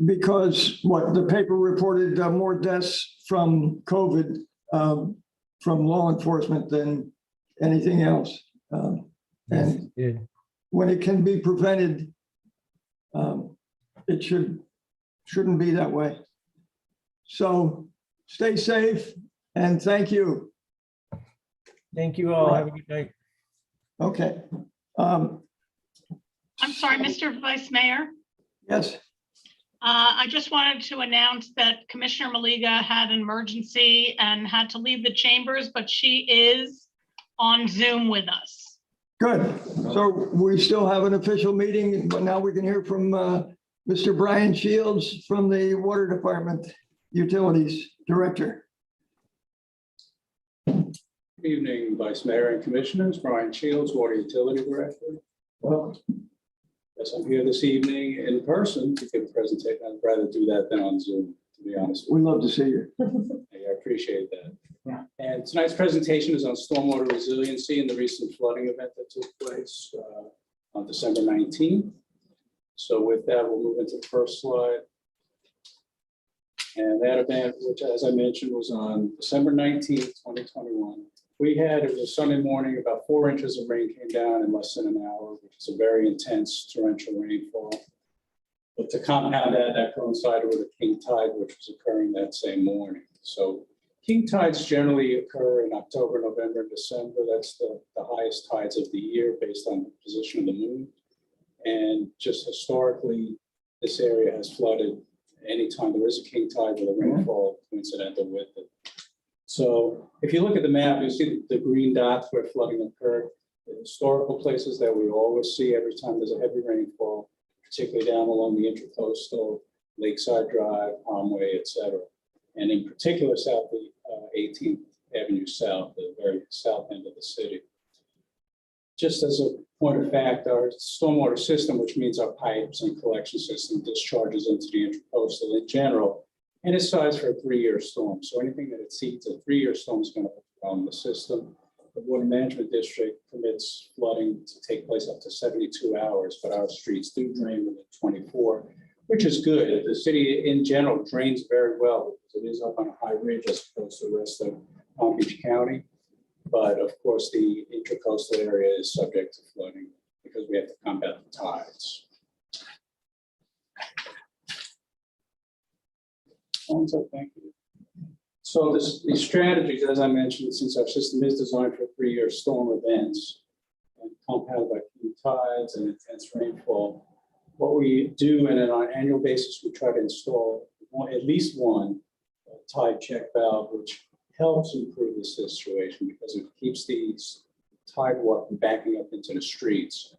because what the paper reported more deaths from COVID from law enforcement than anything else. And Yeah. when it can be prevented, it shouldn't be that way. So stay safe and thank you. Thank you all. Have a good night. Okay. I'm sorry, Mr. Vice Mayor. Yes. I just wanted to announce that Commissioner Maliga had an emergency and had to leave the chambers, but she is on Zoom with us. Good. So we still have an official meeting, but now we can hear from Mr. Brian Shields from the Water Department Utilities Director. Good evening, Vice Mayor and Commissioners. Brian Shields, Water Utility Director. Well, yes, I'm here this evening in person to give a presentation. I'd rather do that than on Zoom, to be honest. We'd love to see you. I appreciate that. Yeah. And tonight's presentation is on stormwater resiliency and the recent flooding event that took place on December 19th. So with that, we'll move into the first slide. And that event, which as I mentioned, was on December 19th, 2021. It was a Sunday morning, about 4 inches of rain came down in less than an hour, which is a very intense torrential rainfall. But to compound that coincided with a king tide, which was occurring that same morning. So king tides generally occur in October, November, and December. That's the highest tides of the year based on the position of the moon. And just historically, this area has flooded anytime there is a king tide with a rainfall coincidental with it. So if you look at the map, you see the green dots where flooding occurred. The historical places that we always see every time there's a heavy rainfall, particularly down along the Intracoastal, Lakeside Drive, Palmway, et cetera. And in particular, south of 18th Avenue South, the very south end of the city. Just as a point of fact, our stormwater system, which means our pipes and collection system, discharges into the Intracoastal in general, and it's sized for a 3-year storm. So anything that exceeds a 3-year storm is going to overwhelm the system. The Water Management District permits flooding to take place up to 72 hours, but our streets do drain within 24, which is good. The city in general drains very well because it is up on a high ridge as opposed to the rest of Palm Beach County. But of course, the Intracoastal area is subject to flooding because we have to combat the tides. Thank you. So the strategies, as I mentioned, since our system is designed for 3-year storm events and compounded by king tides and intense rainfall, what we do, and on an annual basis, we try to install at least one tide check valve, which helps improve the situation because it keeps the tide water from backing up into the streets.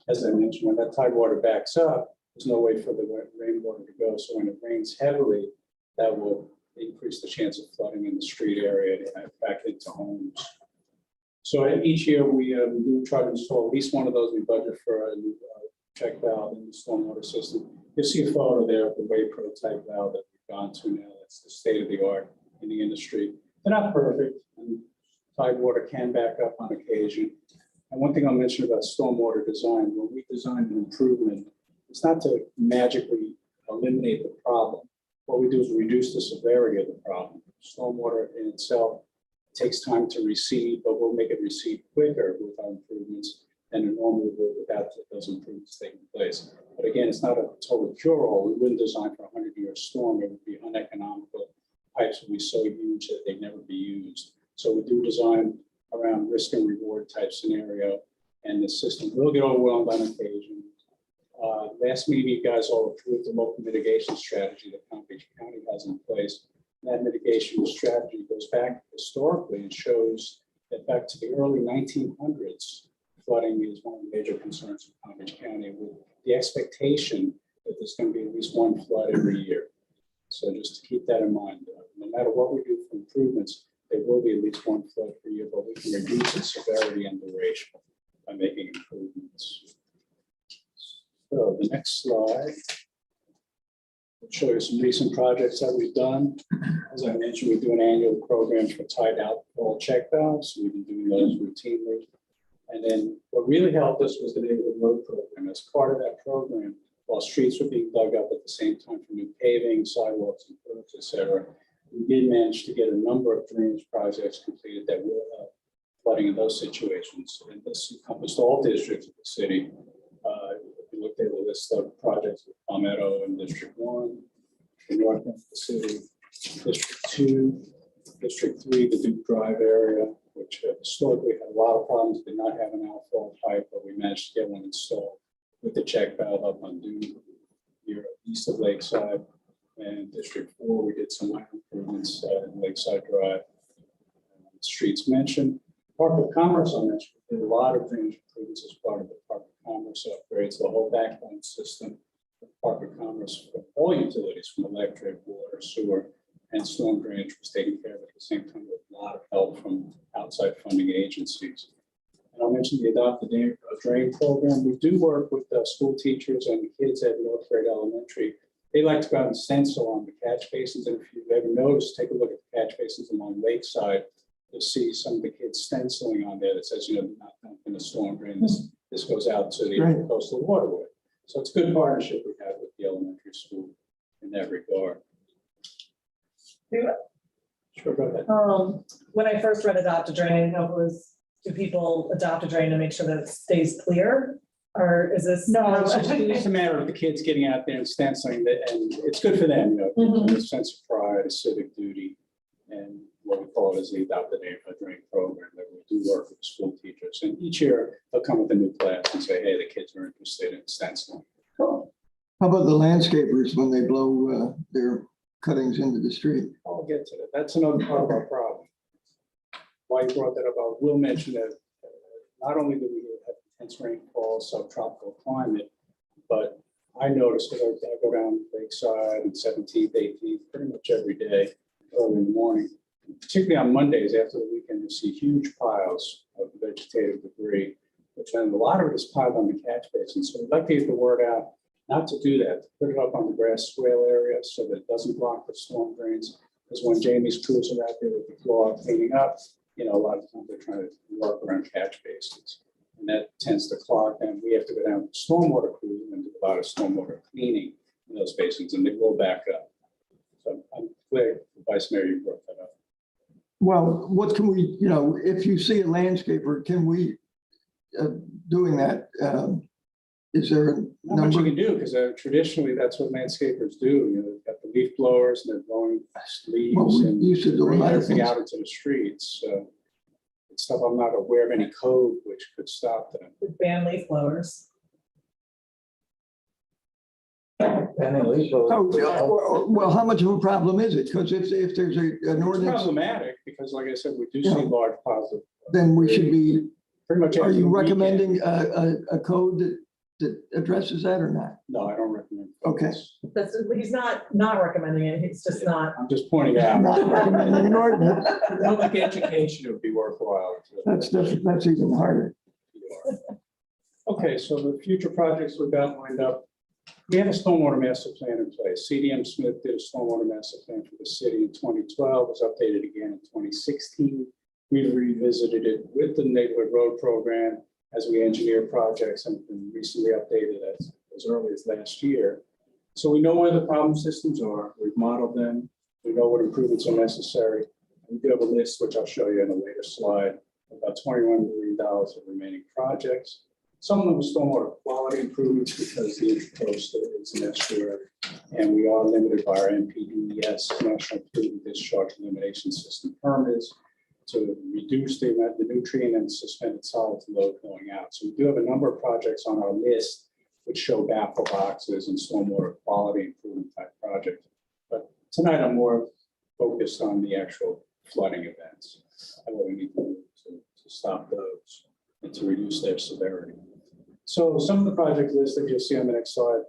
As I mentioned, when that tide water backs up, there's no way for the rainwater to go. So when it rains heavily, that will increase the chance of flooding in the street area and back into homes. So each year we do try to install at least one of those. We budget for a new check valve in the stormwater system. You'll see a photo there of the Way Pro type valve that we've gone to now. That's the state of the art in the industry. They're not perfect, and tide water can back up on occasion. And one thing I'll mention about stormwater design, when we design an improvement, it's not to magically eliminate the problem. What we do is reduce the severity of the problem. Stormwater in itself Takes time to recede, but we'll make it recede quicker with our improvements than it normally would without those improvements taking place. But again, it's not a total cure-all. We wouldn't design for a 100-year storm. It would be uneconomical. Pipes would be so huge that they'd never be used. So we do design around risk and reward type scenario, and the system will get overwhelmed on occasion. Last meeting, you guys all approved the local mitigation strategy that Palm Beach County has in place. That mitigation strategy goes back historically and shows that back to the early 1900s, flooding is one of the major concerns of Palm Beach County, with the expectation that there's going to be at least one flood every year. So just to keep that in mind, no matter what we do for improvements, there will be at least one flood per year, but we can reduce its severity and duration by making improvements. So the next slide will show you some recent projects that we've done. As I mentioned, we do an annual program for tied alcohol check valves. We've been doing those routinely. And then what really helped us was the neighborhood road program. As part of that program, while streets were being dug up at the same time for new paving, sidewalks, and curbs, et cetera, we did manage to get a number of drainage projects completed that will help flooding in those situations. And this encompassed all districts of the city. If you looked at the list of projects with Pbso in District 1, the north end of the city, District 2, District 3, the Duke Drive area, which historically had a lot of problems, did not have an outfall pipe, but we managed to get one installed with the check valve up on Duke, here east of Lakeside. And District 4, we did some minor improvements in Lakeside Drive. Streets mentioned. Park of Commerce, I mentioned, we did a lot of drainage improvements as part of the Park of Commerce upgrades, the whole backbone system of Park of Commerce for all utilities from electric, water, sewer, and storm drainage was taken care of at the same time with a lot of help from outside funding agencies. And I'll mention the Adopt a Drain program. We do work with school teachers and the kids at North Grade Elementary. They like to go out and stencil on the catch basins. And if you've ever noticed, take a look at the catch basins along Lakeside. You'll see some of the kids stenciling on there that says, you know, not dumping a storm drain. This goes out to the coastal waterway. So it's a good partnership we have with the elementary school in that regard. Sure, go ahead. When I first read Adopt a Drain, it was, do people adopt a drain to make sure that it stays clear? Or is this? No, it's a matter of the kids getting out there and stenciling, and it's good for them, you know, a sense of pride, a civic duty, and what we call it is the Adopt a Drain program that we do work with school teachers. And each year they'll come with a new class and say, hey, the kids are interested in stenciling. Cool. How about the landscapers when they blow their cuttings into the street? I'll get to that. That's another part of our problem. Why you brought that up, I will mention that not only do we have intense rainfall, subtropical climate, but I noticed that I go down Lakeside and 17th, 18th, pretty much every day, early in the morning. Particularly on Mondays after the weekend, you see huge piles of vegetative debris, which then a lot of it is piled on the catch basin. So we'd like to get the word out not to do that, to put it up on the grass swale area so that it doesn't block the storm drains. Because when Jamie's crews are out there with the floor cleaning up, you know, a lot of times they're trying to work around catch basins. And that tends to clog, and we have to go down to stormwater crews and do a lot of stormwater cleaning in those basins, and they will back up. So I'm glad, Vice Mayor, you brought that up. Well, what can we, you know, if you see a landscaper, can we, doing that, is there a Not much you number? can do, because traditionally that's what landscapers do. You know, they've got the leaf blowers and they're blowing leaves Well, we and used to do a lot of everything things. out into the streets. It's stuff I'm not aware of any code which could stop them. Ban leaf blowers. Oh, well, how much of a problem is it? Because if there's an It's ordinance, problematic because, like I said, we do see large piles of. then we should be, Pretty much. are every you weekend. recommending a code that addresses that or not? No, I don't recommend. Okay. That's, he's not recommending it. It's just not. I'm just pointing out. I'm not recommending an ordinance. Public education would be worthwhile. That's different, that's even harder. Okay, so the future projects we've got lined up. We have a stormwater master plan in place. CDM Smith did a stormwater master plan for the city in 2012, was updated again in 2016. We revisited it with the neighborhood road program as we engineer projects and been recently updated as early as last year. So we know where the problem systems are. We've modeled them. We know what improvements are necessary. We do have a list, which I'll show you in a later slide, about $21 million of remaining projects. Some of them are stormwater quality improvements because the intercoast is an estuary, and we are limited by our NPDES, National Pollutant Discharge Elimination System permits, to reduce the amount, the nutrient and suspended solids load going out. So we do have a number of projects on our list which show baffle boxes and stormwater quality improvement type projects. But tonight I'm more focused on the actual flooding events and what we need to do to stop those and to reduce their severity. So some of the projects listed you'll see on the next slide,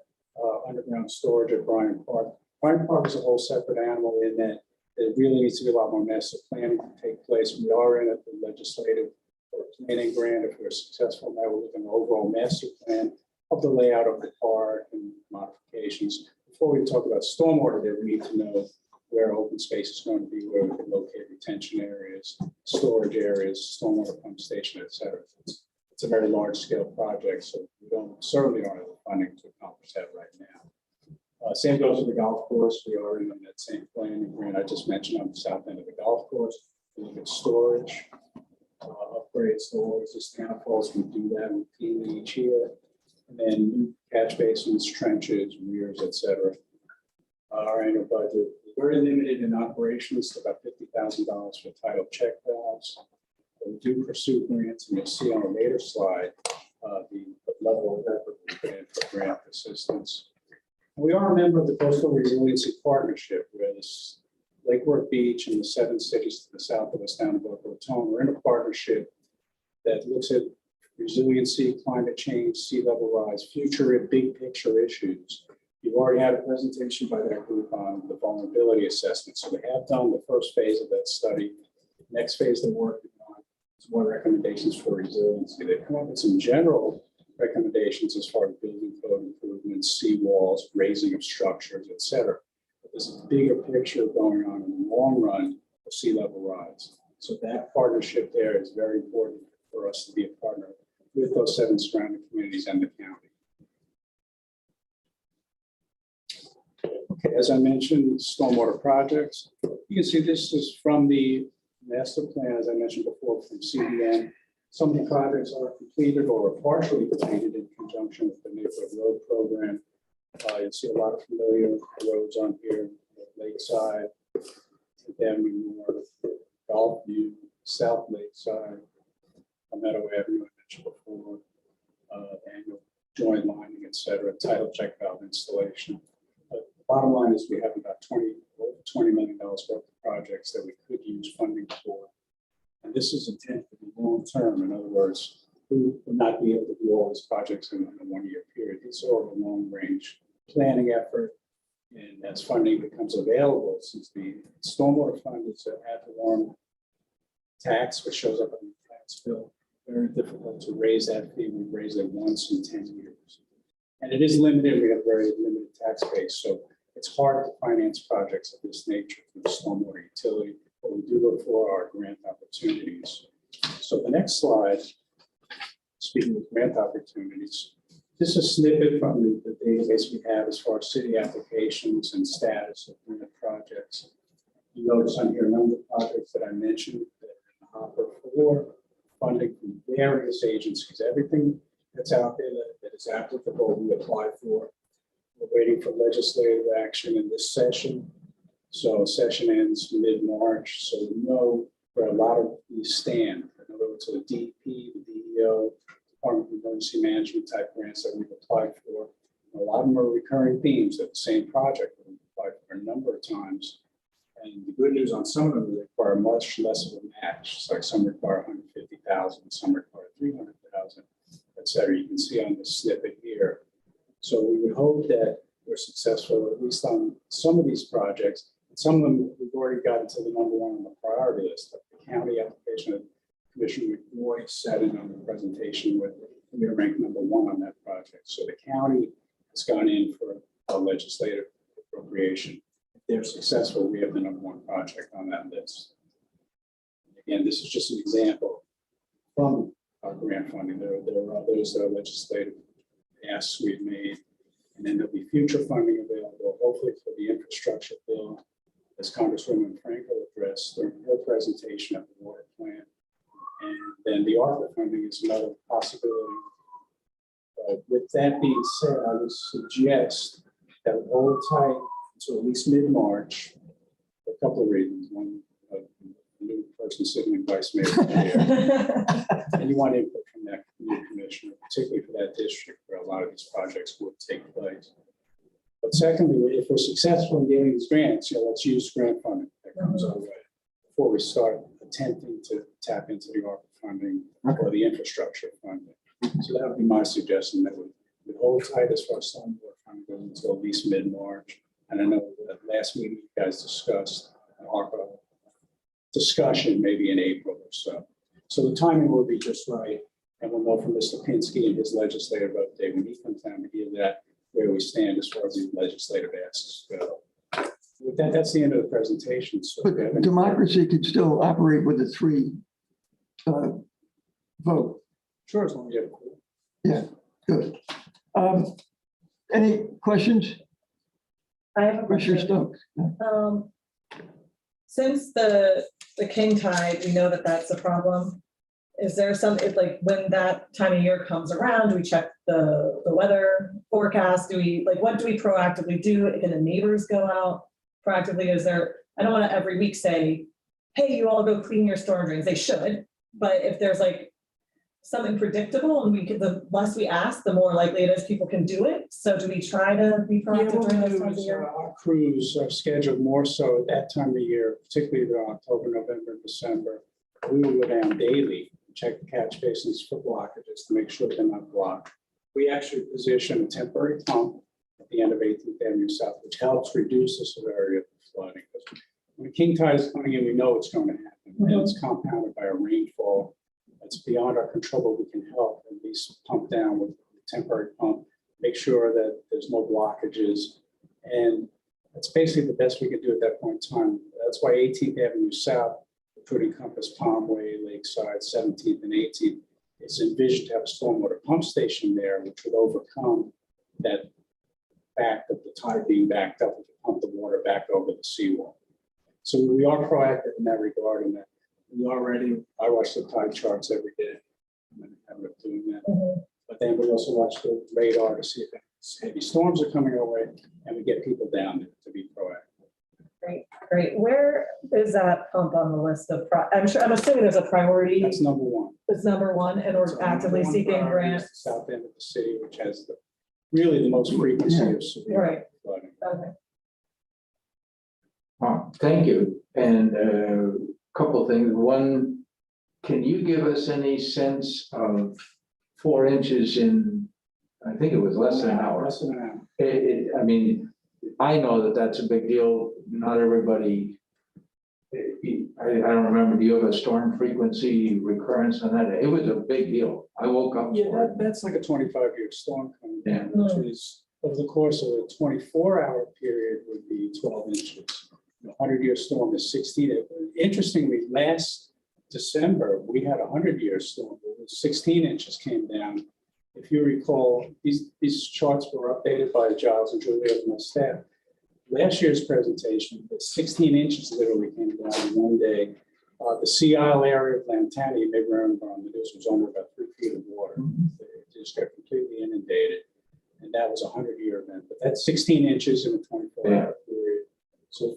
underground storage at Bryant Park. Bryant Park is a whole separate animal in that there really needs to be a lot more master planning to take place. We are in the legislative or planning grant. If we're successful now, we're looking at an overall master plan of the layout of the park and modifications. Before we talk about stormwater, there we need to know where open space is going to be, where we can locate retention areas, storage areas, stormwater pump station, et cetera. It's a very large scale project, so we certainly don't have the funding to accomplish that right now. Same goes with the golf course. We are in that same planning grant I just mentioned on the south end of the golf course. We look at storage, upgrades to all existing outfalls. We do that routinely each year. And then new catch basins, trenches, weirs, et cetera. Our annual budget is very limited in operations, about $50,000 for title check valves. We do pursue grants, and you'll see on a later slide the level of effort we put in for grant assistance. And we are a member of the Coastal Resiliency Partnership, where this Lakewood Beach and the 7 cities to the south of us down in Boca Raton, we're in a partnership that looks at resiliency, climate change, sea level rise, future big picture issues. You've already had a presentation by that group on the vulnerability assessment. So they have done the first phase of that study. Next phase of the work is what recommendations for resiliency. They come up with some general recommendations as far as building code improvements, sea walls, raising of structures, et cetera. But there's a bigger picture going on in the long run of sea level rise. So that partnership there is very important for us to be a partner with those 7 surrounding communities and the county. Okay, as I mentioned, stormwater projects. You can see this is from the master plan, as I mentioned before, from CDN. Some of the projects are completed or are partially completed in conjunction with the neighborhood road program. You'll see a lot of familiar roads on here, Lakeside, Denver, Gulf View, South Lakeside, Meadow Avenue, I mentioned before, annual joint lining, et cetera, title check valve installation. But the bottom line is we have about $20 million worth of projects that we could use funding for. And this is intended to be long term. In other words, we will not be able to do all these projects in a 1-year period. It's sort of a long range planning effort. And as funding becomes available, since the stormwater fund is an ad valorem tax, which shows up in the tax bill, very difficult to raise that fee. We've raised it once in 10 years. And it is limited. We have a very limited tax base. So it's hard to finance projects of this nature through the stormwater utility, but we do look for our grant opportunities. So the next slide, speaking of grant opportunities, this is a snippet from the database we have as far as city applications and status of grant projects. You notice on here a number of projects that I mentioned that are in the hopper for funding from various agencies. Everything that's out there that is applicable, we apply for. We're waiting for legislative action in this session. So session ends mid-March. So we know where a lot of these stand. In other words, the DP, the DEO, Department of Emergency Management type grants that we've applied for. And a lot of them are recurring themes of the same project that we've applied for a number of times. And the good news on some of them, they require much less of a match. It's like some require 150,000, some require 300,000, et cetera. You can see on this snippet here. So we would hope that we're successful, at least on some of these projects. Some of them we've already gotten to the #1 on the priority list. Like the county application of Commissioner McBoy sat in on the presentation with, we are ranked #1 on that project. So the county has gone in for a legislative appropriation. If they're successful, we have the #1 project on that list. Again, this is just an example from our grant funding. There are others that are legislative asks we've made, and then there'll be future funding available, hopefully for the infrastructure bill, as Congresswoman Franco addressed during her presentation of the water plan. And then the ARPA funding is another possibility. But with that being said, I would suggest that we hold tight until at least mid-March for a couple of reasons. One, the new person sitting in vice mayor there, and you want input from that new commissioner, particularly for that district where a lot of these projects will take place. But secondly, if we're successful in getting these grants, let's use grant funding that comes our way before we start attempting to tap into the ARPA funding or the infrastructure funding. So that would be my suggestion, that we hold tight as far as stormwater funding goes until at least mid-March. And I know that last meeting you guys discussed an ARPA discussion maybe in April or so. So the timing will be just right. And we'll know from Mr. Pinsky and his legislative update when he comes down to hear that, where we stand as far as these legislative asks go. With that, that's the end of the presentation. So if you have But any- democracy could still operate with a 3 vote. Sure, as long as you have a quorum. Yeah, good. Any questions? I have a Commissioner question. Stokes? Since the king tide, we know that that's a problem. Is there some, like, when that time of year comes around, do we check the weather forecast? Do we, like, what do we proactively do? Can the neighbors go out proactively? Is there, I don't want to every week say, hey, you all go clean your storm drains. They should, but if there's like something predictable and the less we ask, the more likely it is people can do it. So do we try to be Yeah, proactive what during we those do times of is, year? our crews are scheduled more so at that time of year, particularly during October, November, and December. We will go down daily, check the catch basins for blockages to make sure they're not blocked. We actually position a temporary pump at the end of 18th Avenue South, which helps reduce the severity of the flooding. When the king tide is coming in, we know it's going to happen, and it's compounded by a rainfall that's beyond our control, but we can help at least pump down with a temporary pump, make sure that there's no blockages. And that's basically the best we can do at that point in time. That's why 18th Avenue South, which would encompass Palmway, Lakeside, 17th and 18th, is envisioned to have a stormwater pump station there, which would overcome that fact of the tide being backed up, to pump the water back over the seawall. So we are proactive in that regard, and that we are ready. I watch the tide charts every day. I'm having up doing that. But then we also watch the radar to see if heavy storms are coming our way, and we get people down there to be proactive. Great. Where is that pump on the list of, I'm assuming there's a priority. That's number one. It's number one, and So we're actively number one seeking priority is grants. the South end of the city, which has really the most frequency of severe Right. flooding. Okay. Thank you. And a couple things. One, can you give us any sense of 4 inches in, I think it was less than an hour? Less than an hour. I mean, I know that that's a big deal. Not everybody, I don't remember, do you have a storm frequency recurrence on that? It was a big deal. I woke up Yeah, for it. that's like a 25-year storm coming Yeah. down, which is over the course of a 24-hour period would be 12 inches. A 100-year storm is 16. Interestingly, last December, we had a 100-year storm. 16 inches came down. If you recall, these charts were updated by Giles and Julia of my staff. Last year's presentation, the 16 inches literally came down in one day. The Sea Isle area of Lantana, you may remember on the news, was under about 3 feet of water. They just got completely inundated. And that was a 100-year event. But that's 16 inches in a 24-hour period. So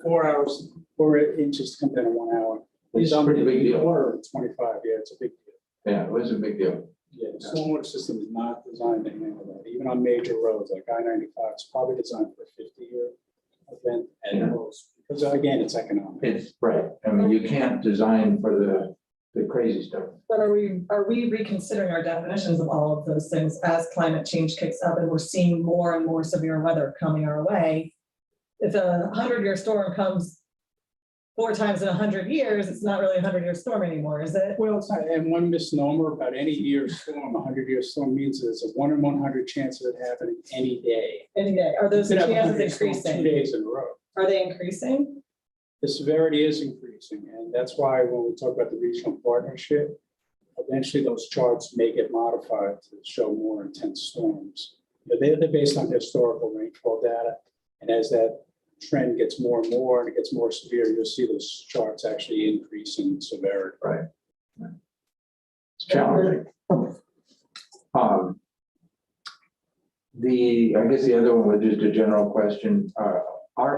4 inches to come down in 1 hour. It's a pretty big deal. Water in 25, yeah, it's a big deal. Yeah, it was a big deal. Yeah, the stormwater system is not designed to handle that. Even on major roads like I-95, it's probably designed for a 50-year event at most. Because again, it's economic. It's right. I mean, you can't design for the crazy stuff. But are we reconsidering our definitions of all of those things as climate change kicks up and we're seeing more and more severe weather coming our way? If a 100-year storm comes 4 times in 100 years, it's not really a 100-year storm anymore, is it? Well, it's not, and one misnomer about any year storm, a 100-year storm means there's a 1 in 100 chance of it happening any day. Any day. Are those You could have a chances 100-year storm 2 increasing? days in a row. Are they increasing? The severity is increasing, and that's why when we talk about the regional partnership, eventually those charts may get modified to show more intense storms. But they're based on historical rainfall data, and as that trend gets more and more and it gets more severe, you'll see those charts actually increase in severity. Right. It's challenging. I guess the other one was just a general question.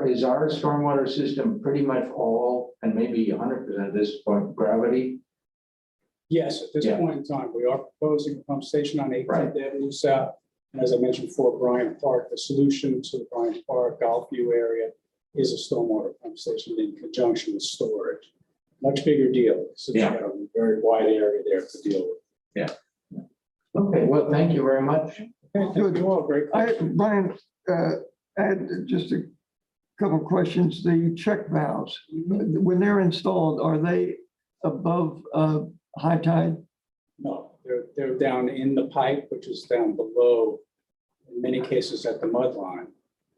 Is our stormwater system pretty much all, and maybe 100% at this point, gravity? Yes, at this Yeah. point in time, we are proposing a pump station on 18th Right. Avenue South. And as I mentioned before, Bryant Park, the solution to the Bryant Park Golf View area is a stormwater pump station in conjunction with storage. Much bigger deal, since you Yeah. have a very wide area there to deal with. Okay, well, thank you very much. Okay, thank you all, great. Brian, I had just a couple of questions. The check valves, when they're installed, are they above high tide? No, they're down in the pipe, which is down below, in many cases at the mud line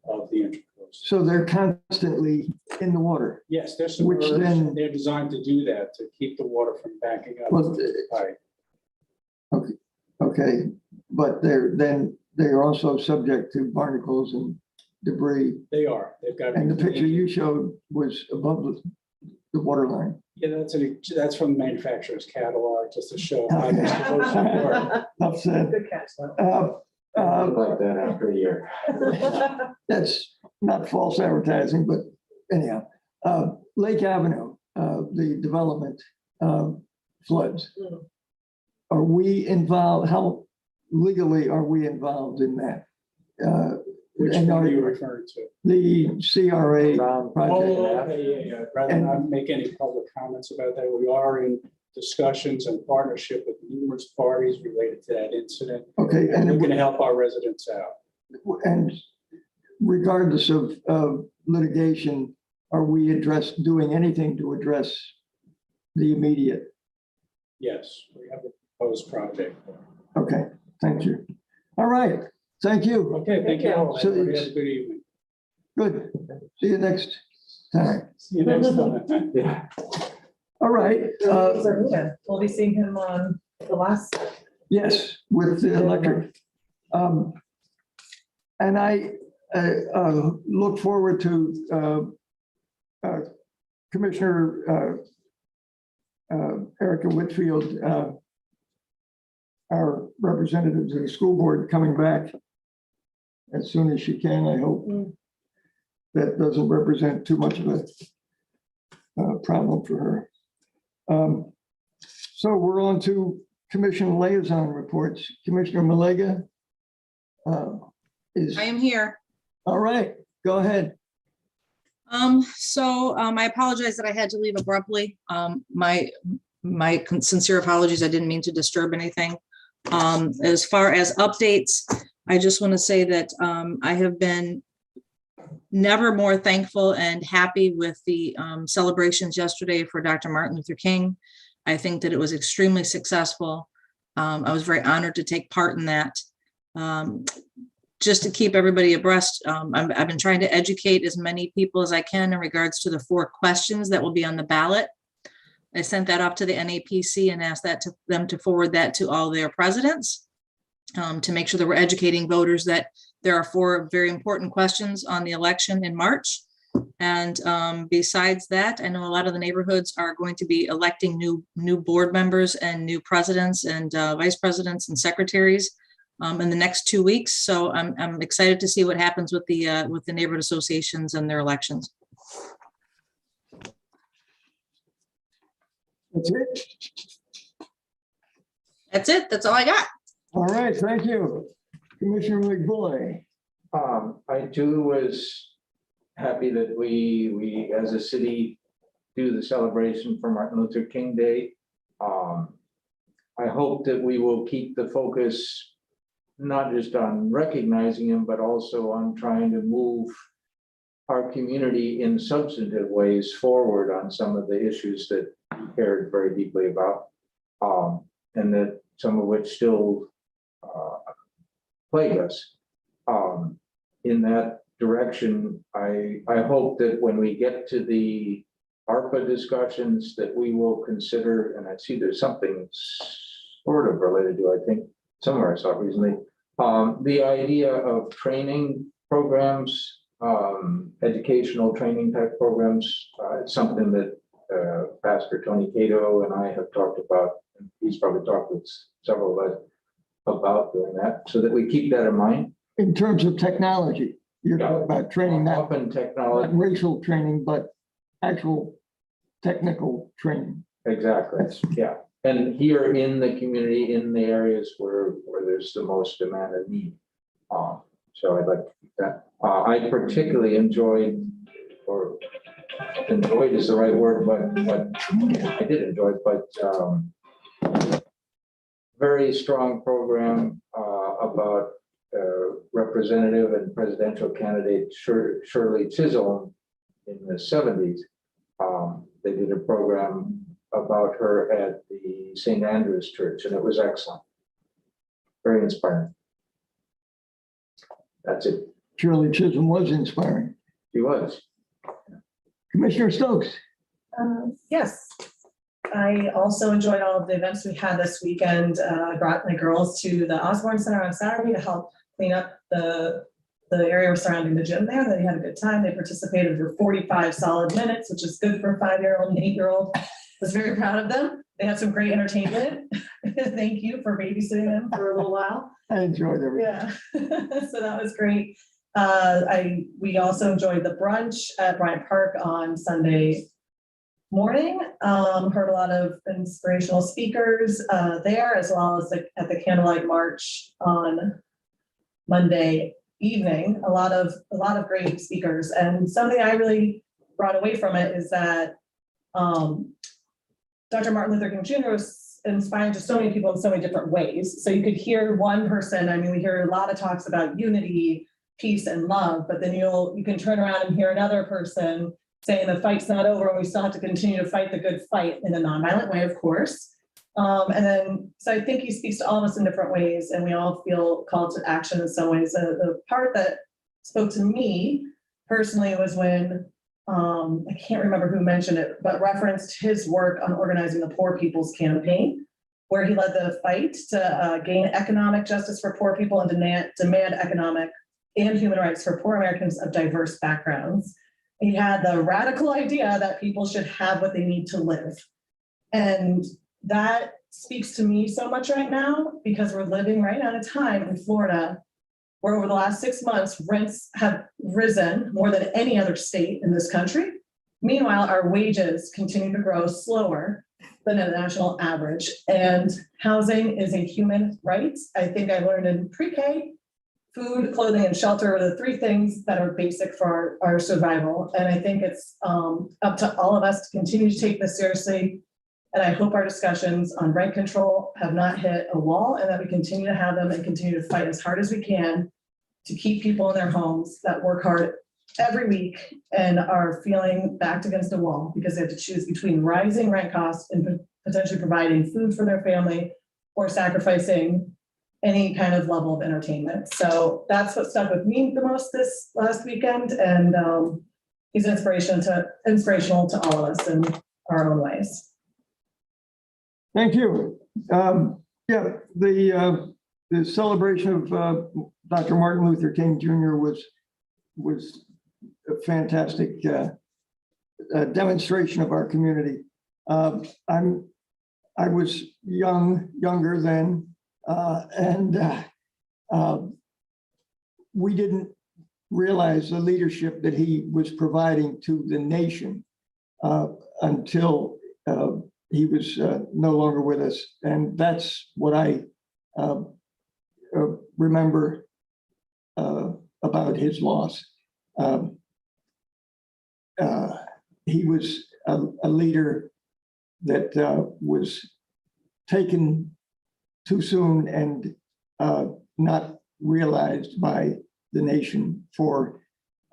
of the entry coast. So they're constantly in the water? Yes, they're Which submerged, then- they're designed to do that, to keep the water from backing up Well, into the pipe. Okay, but they're also subject to barnacles and debris. They are, they've got. And the picture you showed was above the water line. Yeah, that's from the manufacturer's catalog, just to show how they're supposed to work. Enough said. Good catch, though. Like that after a year. That's not false advertising, but anyhow, Lake Avenue, the development floods. Are we involved, how legally are we involved in that? Which And one are are you referring to? the CRA project? Yeah. Rather not make any public comments about that. We are in discussions and partnership with numerous parties related to that incident. Okay, And we're and, going to help our residents out. and regardless of litigation, are we doing anything to address the immediate? Yes, we have a proposed project. Okay, thank you. All right, thank you. Okay, thank you all. So Everybody it's- have a good evening. Good. See you next time. See you next time. Yeah. All right, We'll be seeing him on the last. yes, with the electric. And I look forward to Commissioner Erica Whitfield, our representative to the school board, coming back as soon as she can, I hope. That doesn't represent too much of a problem for her. So we're on to Commission Liaison reports. Commissioner Malega is, I am here. all right, go ahead. I apologize that I had to leave abruptly. My sincere apologies. I didn't mean to disturb anything. As far as updates, I just want to say that I have been never more thankful and happy with the celebrations yesterday for Dr. Martin Luther King. I think that it was extremely successful. I was very honored to take part in that. Just to keep everybody abreast, I've been trying to educate as many people as I can in regards to the 4 questions that will be on the ballot. I sent that off to the NAPC and asked them to forward that to all their presidents to make sure that we're educating voters that there are 4 very important questions on the election in March. And besides that, I know a lot of the neighborhoods are going to be electing new board members and new presidents and vice presidents and secretaries in the next 2 weeks. So I'm excited to see what happens with the neighborhood associations and their elections. That's it. That's it. That's all I got. All right, thank you. Commissioner McBoy. I too was happy that we as a city do the celebration for Martin Luther King Day. I hope that we will keep the focus not just on recognizing him, but also on trying to move our community in substantive ways forward on some of the issues that he cared very deeply about, and that some of which still plague us. In that direction, I hope that when we get to the ARPA discussions that we will consider, and I see there's something sort of related to, I think, somewhere I saw it recently, the idea of training programs educational training type programs. It's something that Pastor Tony Cato and I have talked about. He's probably talked with several of us about doing that, so that we keep that in mind. In terms of technology, you're Yeah. talking about training, not Open technology, racial training, but actual technical training. exactly, yeah. And here in the community, in the areas where there's the most demand and need. So I'd like to keep that. I particularly enjoyed, or enjoyed is the right word, but I did enjoy it, but very strong program about representative and presidential candidate Shirley Chisholm in the 70s. They did a program about her at the St. Andrew's Church, and it was excellent. Very inspiring. That's it. Shirley Chisholm was inspiring. She was. Commissioner Stokes. Yes, I also enjoyed all of the events we had this weekend. I brought my girls to the Osborne Center on Saturday to help clean up the area surrounding the gym there. They had a good time. They participated for 45 solid minutes, which is good for a 5-year-old and 8-year-old. I was very proud of them. They had some great entertainment. Thank you for babysitting them for a little while. I enjoyed everything. Yeah, so that was great. We also enjoyed the brunch at Bryant Park on Sunday morning. Heard a lot of inspirational speakers there, as well as at the Candlelight March on Monday evening. A lot of great speakers, and something I really brought away from it is that Dr. Martin Luther King Jr. was inspiring to so many people in so many different ways. So you could hear one person. I mean, we hear a lot of talks about unity, peace, and love, but then you can turn around and hear another person saying the fight's not over and we still have to continue to fight the good fight in a nonviolent way, of course. So I think he speaks to all of us in different ways, and we all feel called to action in some ways. The part that spoke to me personally was when, I can't remember who mentioned it, but referenced his work on organizing the Poor People's Campaign, where he led the fight to gain economic justice for poor people and demand economic and human rights for poor Americans of diverse backgrounds. He had the radical idea that people should have what they need to live. And that speaks to me so much right now, because we're living right at a time in Florida where over the last 6 months, rents have risen more than any other state in this country. Meanwhile, our wages continue to grow slower than a national average. And housing is a human right. I think I learned in pre-K, food, clothing, and shelter are the 3 things that are basic for our survival. And I think it's up to all of us to continue to take this seriously. And I hope our discussions on rent control have not hit a wall, and that we continue to have them and continue to fight as hard as we can to keep people in their homes that work hard every week and are feeling backed against a wall because they have to choose between rising rent costs and potentially providing food for their family or sacrificing any kind of level of entertainment. So that's what stuck with me the most this last weekend. And he's inspirational to all of us in our own ways. Thank you. Yeah, the celebration of Dr. Martin Luther King Jr. was a fantastic demonstration of our community. I was younger then, and we didn't realize the leadership that he was providing to the nation until he was no longer with us. And that's what I remember about his loss. He was a leader that was taken too soon and not realized by the nation for,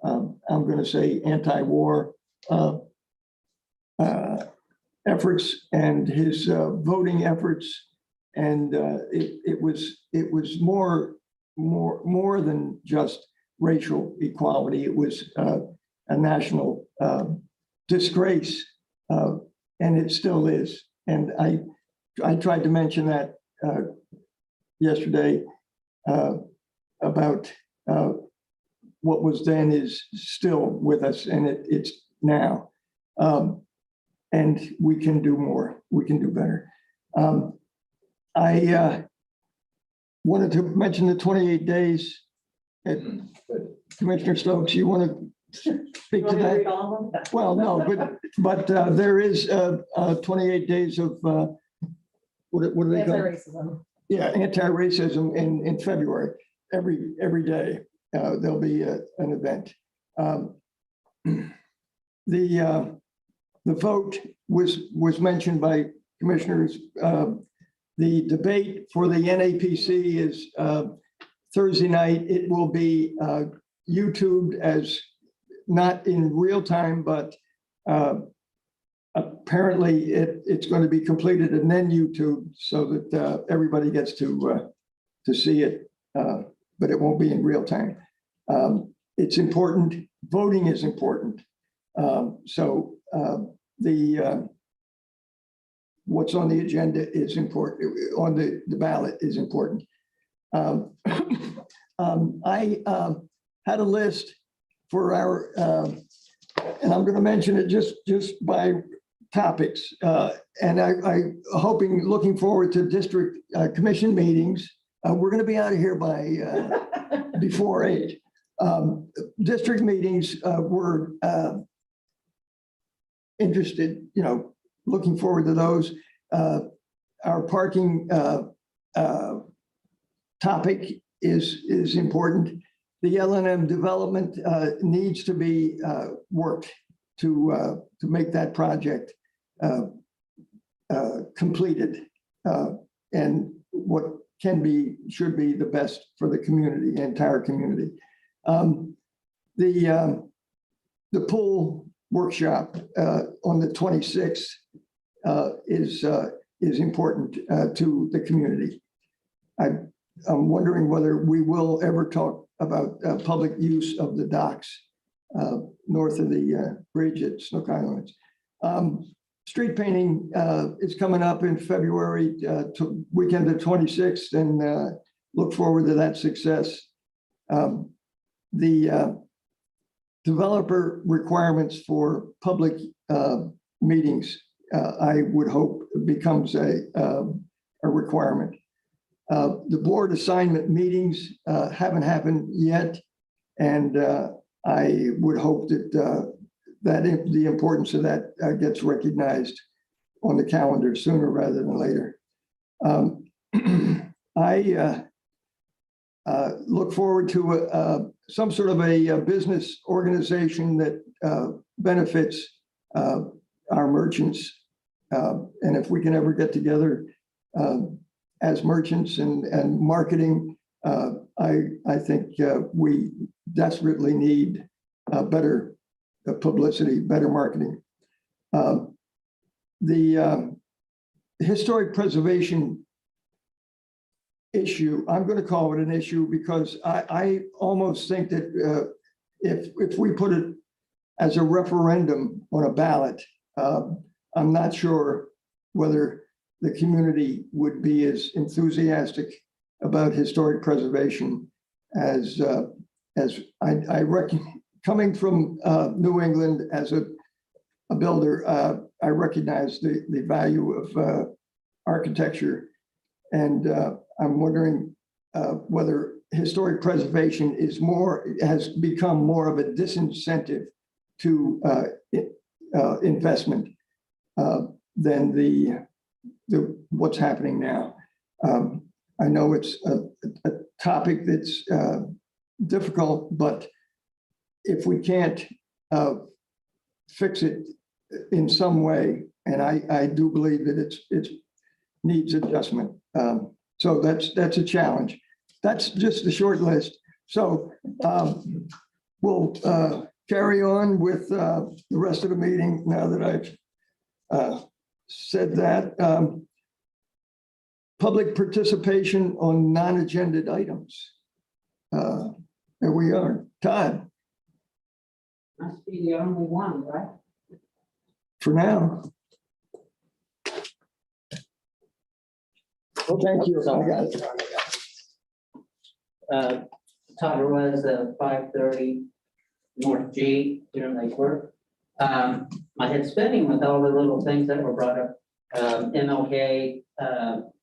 I'm going to say, anti-war efforts and his voting efforts. And it was more than just racial equality. It was a national disgrace, and it still is. And I tried to mention that yesterday about what was then is still with us, and it's now. And we can do more. We can do better. I wanted to mention the 28 days. Commissioner Stokes, you want to speak to that? Well, no, but there is 28 days of what do they call it? Anti-racism. Yeah, anti-racism in February. Every day there'll be an event. The vote was mentioned by commissioners. The debate for the NAPC is Thursday night. It will be YouTubed as not in real time, but apparently it's going to be completed and then YouTube so that everybody gets to see it, but it won't be in real time. It's important. Voting is important. So what's on the agenda is important. On the ballot is important. I had a list for our, and I'm going to mention it just by topics. And I looking forward to district commission meetings. We're going to be out of here by before 8. District meetings were interested, looking forward to those. Our parking topic is important. The L&M development needs to be worked to make that project completed and what should be the best for the community, the entire community. The pool workshop on the 26th is important to the community. I'm wondering whether we will ever talk about public use of the docks north of the bridge at Snook Islands. Street painting is coming up in February, weekend the 26th, and look forward to that success. The developer requirements for public meetings, I would hope becomes a requirement. The board assignment meetings haven't happened yet, and I would hope that the importance of that gets recognized on the calendar sooner rather than later. I look forward to some sort of a business organization that benefits our merchants. And if we can ever get together as merchants and marketing, I think we desperately need better publicity, better marketing. The historic preservation issue, I'm going to call it an issue because I almost think that if we put it as a referendum on a ballot, I'm not sure whether the community would be as enthusiastic about historic preservation as I reckon. Coming from New England as a builder, I recognize the value of architecture, and I'm wondering whether historic preservation has become more of a disincentive to investment than what's happening now. I know it's a topic that's difficult, but if we can't fix it in some way, and I do believe that it needs adjustment. So that's a challenge. That's just a short list. So we'll carry on with the rest of the meeting now that I've said that. Public participation on non-agended items. There we are. Todd. Must be the only one, right? For now. Well, thank you. I got it. Title was 530 North G here in Lakewood. I had spending with all the little things that were brought up. MLK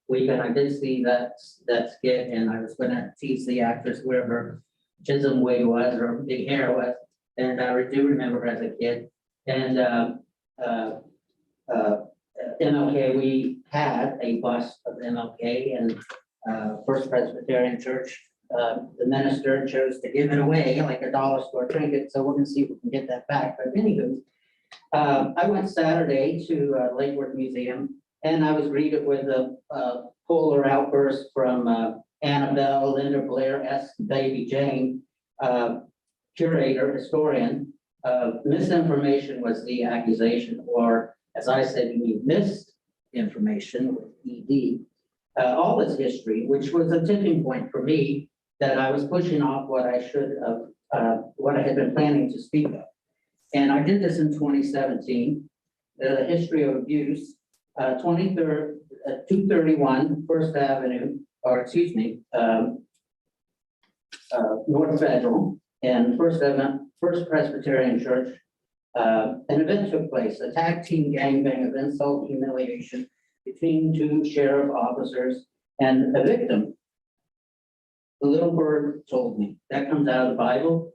weekend, I did see that skit, and I was gonna tease the actress where her chisholm wig was or big hair was, and I do remember as a kid. And MLK, we had a bust of MLK, and First Presbyterian Church, the minister chose to give it away like a dollar store trinket, so we're gonna see if we can get that back. But anywho, I went Saturday to Lakewood Museum, and I was greeted with a polar outburst from Annabelle, Linda Blair, S. Baby Jane, curator, historian. Misinformation was the accusation, or as I said, you mean misinformation with ED. All this history, which was a tipping point for me, that I was pushing off what I should have, what I had been planning to speak of. And I did this in 2017, the history of abuse, 23rd, 231 First Avenue, or excuse me, North Federal and First Presbyterian Church. An event took place, a tag team gangbang of insult, humiliation between two sheriff officers and a victim. The little bird told me. That comes out of the Bible.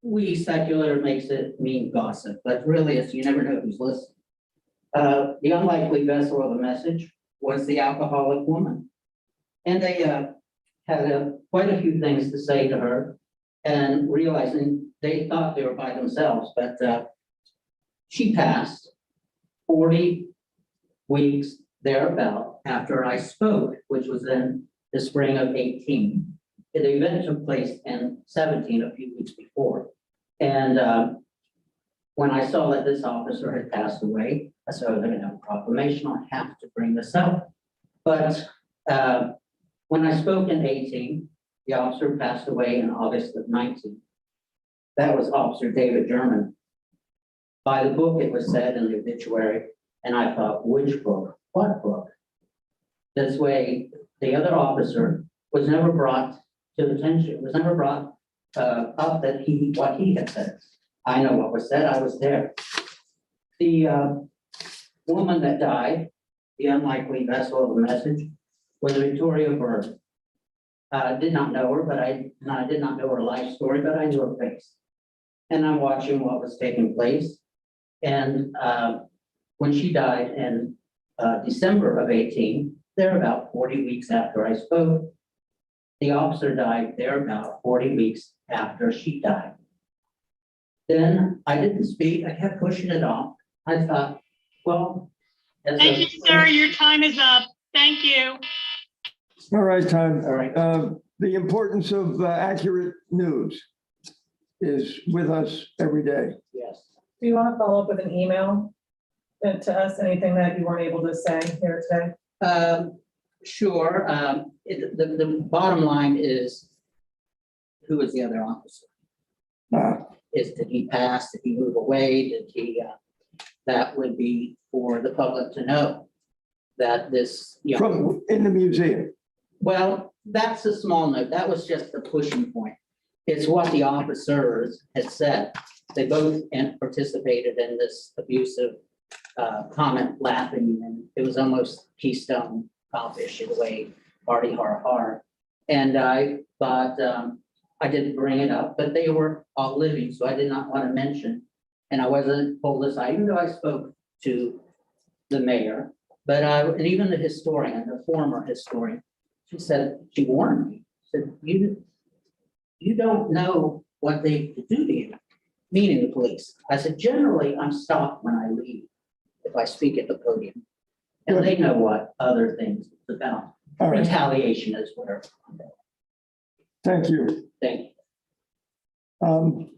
We secular makes it mean gossip, but really it's, you never know who's listening. The unlikely vessel of the message was the alcoholic woman. And they had quite a few things to say to her, and realizing they thought they were by themselves, but she passed 40 weeks thereabout after I spoke, which was in the spring of 18. The event took place in 17, a few weeks before. And when I saw that this officer had passed away, I said, oh, they're going to have a proclamation. I have to bring this up. But when I spoke in 18, the officer passed away in August of 19. That was Officer David German. By the book, it was said in the obituary, and I thought, which book? What book? This way, the other officer was never brought to attention, was never brought up that what he had said. I know what was said, I was there. The woman that died, the unlikely vessel of the message, was Victoria Bird. Did not know her, but I did not know her life story, but I knew her face. And I'm watching what was taking place. And when she died in December of 18, there about 40 weeks after I spoke, the officer died there about 40 weeks after she died. Then I didn't speak, I kept pushing it off. I thought, well. Thank you, sir. Your time is up. Thank you. All right, Tom. All right. The importance of accurate news is with us every day. Yes. Do you want to follow up with an email to us, anything that you weren't able to say here today? Sure. The bottom line is, who is the other officer? Did he pass? Did he move away? Did he? That would be for the public to know that this. From in the museum. Well, that's a small note. That was just the pushing point. It's what the officers had said. They both participated in this abusive comment, laughing, and it was almost Keystone Cop issue, the way party har. And I thought I didn't bring it up, but they were all living, so I did not want to mention. And I wasn't pulled aside, even though I spoke to the mayor, but and even the historian, the former historian, she said, she warned me, said, you don't know what they could do to you, meaning the police. I said, generally, I'm stopped when I leave if I speak at the podium. And they know what other things it's about. All right. Retaliation is where. Thank you. Thank you.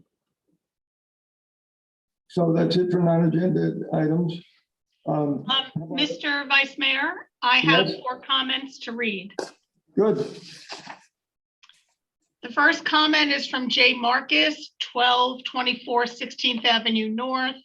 So that's it for non-agenda items. Mr. Vice Mayor, I have Yes. 4 comments to read. Good. The first comment is from Jay Marcus, 1224 16th Avenue North.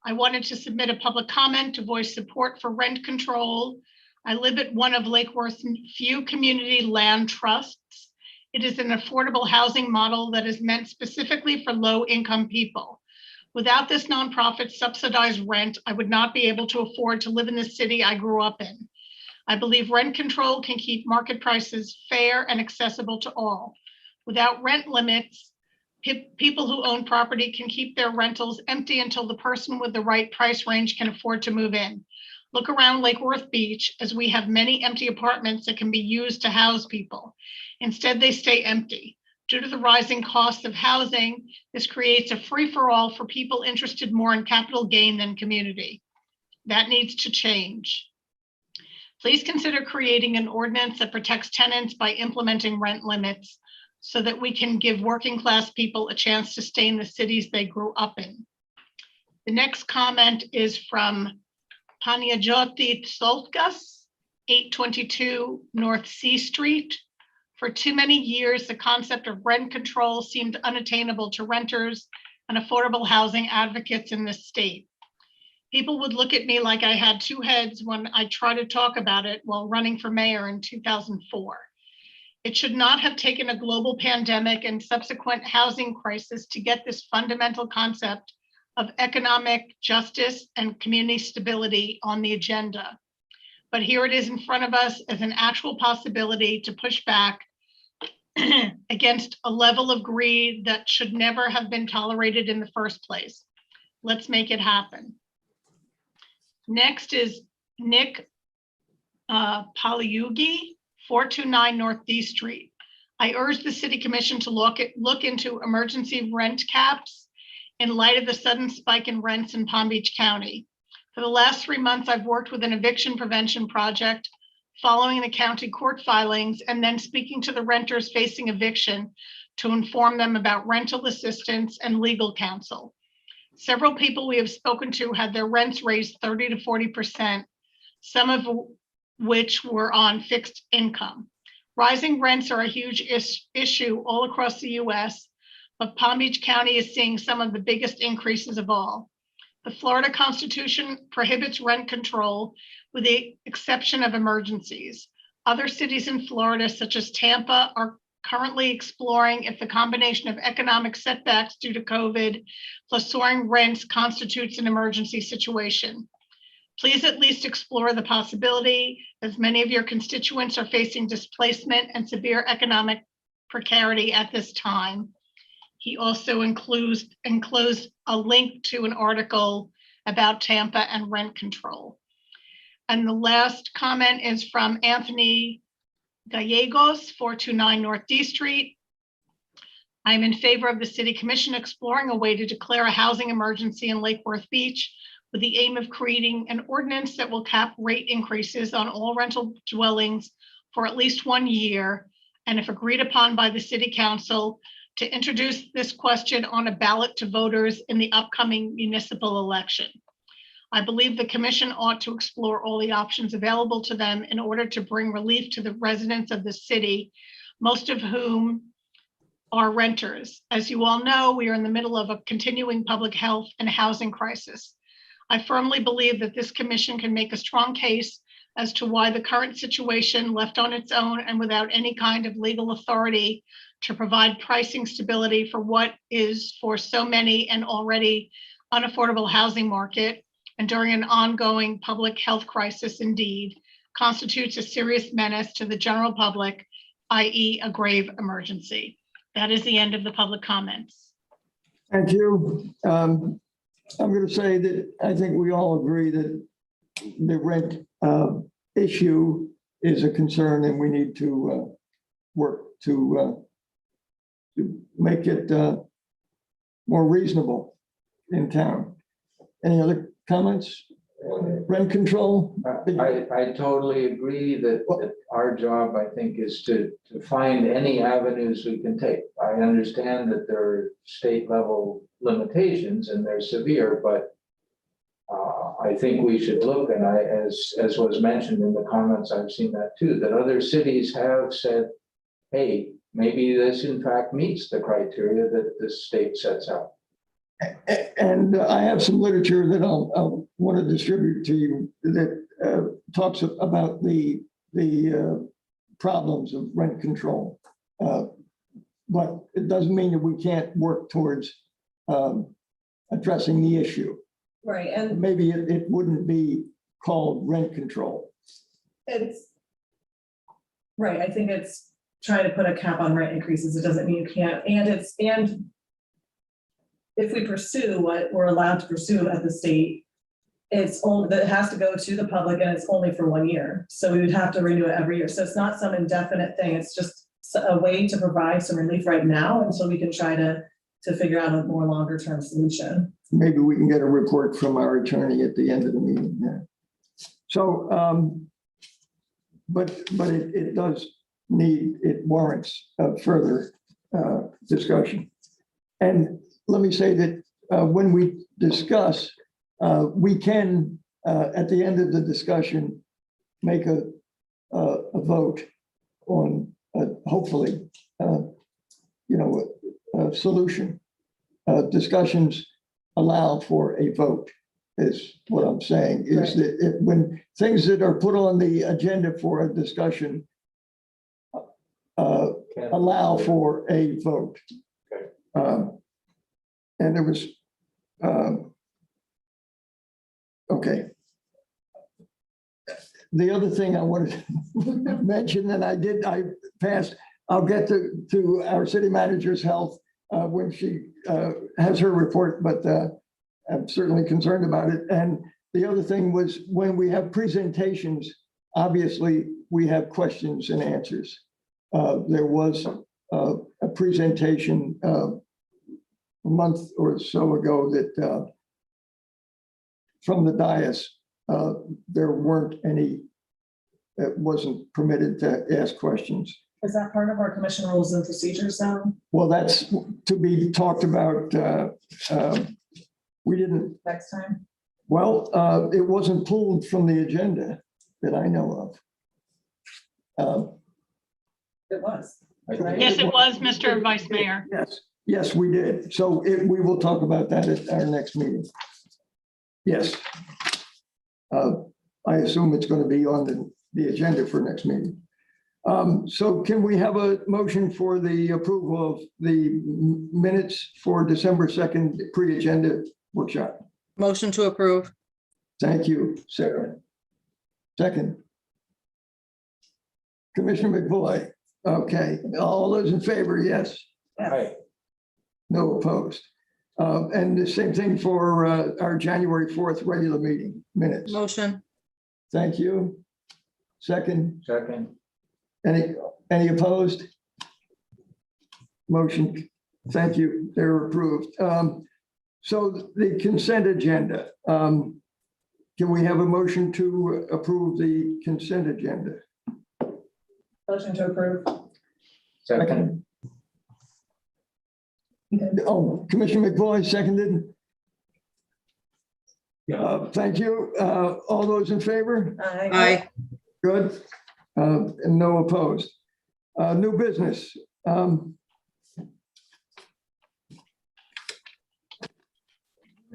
I wanted to submit a public comment to voice support for rent control. I live at one of Lake Worth's few community land trusts, It is an affordable housing model that is meant specifically for low-income people. Without this nonprofit subsidized rent, I would not be able to afford to live in the city I grew up in. I believe rent control can keep market prices fair and accessible to all. Without rent limits, people who own property can keep their rentals empty until the person with the right price range can afford to move in. Look around Lake Worth Beach, as we have many empty apartments that can be used to house people. Instead, they stay empty. Due to the rising cost of housing, this creates a free-for-all for people interested more in capital gain than community. That needs to change. Please consider creating an ordinance that protects tenants by implementing rent limits so that we can give working class people a chance to stay in the cities they grew up in. The next comment is from Panyajoti Tsolkas, 822 North C Street. For too many years, the concept of rent control seemed unattainable to renters and affordable housing advocates in this state. People would look at me like I had two heads when I tried to talk about it while running for mayor in 2004. It should not have taken a global pandemic and subsequent housing crisis to get this fundamental concept of economic justice and community stability on the agenda. But here it is in front of us as an actual possibility to push back against a level of greed that should never have been tolerated in the first place. Let's make it happen. Next is Nick Paliugi, 429 North D Street. I urge the City Commission to look into emergency rent caps in light of the sudden spike in rents in Palm Beach County. For the last 3 months, I've worked with an eviction prevention project, following the county court filings, and then speaking to the renters facing eviction to inform them about rental assistance and legal counsel. Several people we have spoken to had their rents raised 30 to 40%, some of which were on fixed income. Rising rents are a huge issue all across the US, but Palm Beach County is seeing some of the biggest increases of all. The Florida Constitution prohibits rent control with the exception of emergencies. Other cities in Florida, such as Tampa, are currently exploring if the combination of economic setbacks due to COVID plus soaring rents constitutes an emergency situation. Please at least explore the possibility, as many of your constituents are facing displacement and severe economic precarity at this time. He also enclosed a link to an article about Tampa and rent control. And the last comment is from Anthony Gallegos, 429 North D Street. I'm in favor of the City Commission exploring a way to declare a housing emergency in Lake Worth Beach with the aim of creating an ordinance that will cap rate increases on all rental dwellings for at least 1 year, and if agreed upon by the City Council, to introduce this question on a ballot to voters in the upcoming municipal election. I believe the commission ought to explore all the options available to them in order to bring relief to the residents of the city, most of whom are renters. As you all know, we are in the middle of a continuing public health and housing crisis. I firmly believe that this commission can make a strong case as to why the current situation, left on its own and without any kind of legal authority to provide pricing stability for what is for so many an already unaffordable housing market, and during an ongoing public health crisis indeed, constitutes a serious menace to the general public, i.e. a grave emergency. That is the end of the public comments. Thank you. I'm going to say that I think we all agree that the rent issue is a concern, and we need to work to make it more reasonable in town. Any other comments? Rent control? I totally agree that our job, I think, is to find any avenues we can take. I understand that there are state level limitations and they're severe, but I think we should look, and as was mentioned in the comments, I've seen that too, that other cities have said, hey, maybe this in fact meets the criteria that the state sets out. And I have some literature that I'll want to distribute to you that talks about the problems of rent control. But it doesn't mean that we can't work towards addressing the issue. Right, and Maybe it wouldn't be called rent control. it's, right, I think it's trying to put a cap on rent increases. It doesn't mean you can't, and if we pursue what we're allowed to pursue at the state, it's only, that has to go to the public and it's only for 1 year. So we would have to renew it every year. So it's not some indefinite thing. It's just a way to provide some relief right now until we can try to figure out a more longer term solution. Maybe we can get a report from our attorney at the end of the meeting there. So, but it does need, it warrants further discussion. And let me say that when we discuss, we can, at the end of the discussion, make a vote on, hopefully, a solution. Discussions allow for a vote, is what I'm saying, is that when things that are put on the agenda for a discussion allow for a vote. And there was, okay. The other thing I wanted to mention, and I passed, I'll get to our city manager's health when she has her report, but I'm certainly concerned about it. And the other thing was when we have presentations, obviously we have questions and answers. There was a presentation a month or so ago that from the dais, there weren't any, it wasn't permitted to ask questions. Is that part of our commission rules and procedures now? Well, that's to be talked about. We didn't, Next time? well, it wasn't pulled from the agenda that I know of. It was. Right? Yes, it was, Mr. Vice Mayor. Yes, we did. So we will talk about that at our next meeting. Yes. I assume it's going to be on the agenda for next meeting. So can we have a motion for the approval of the minutes for December 2nd pre-agenda workshop? Motion to approve. Thank you. Second. Commissioner McVoy. Okay, all those in favor, yes. Right. No opposed. And the same thing for our January 4th regular meeting minutes. Motion. Thank you. Second. Any opposed? Motion. Thank you. They're approved. So the consent agenda. Can we have a motion to approve the consent agenda? Motion to approve. Second. Oh, Commissioner McVoy seconded. Thank you. All those in favor? Aye. Good. And no opposed. New business.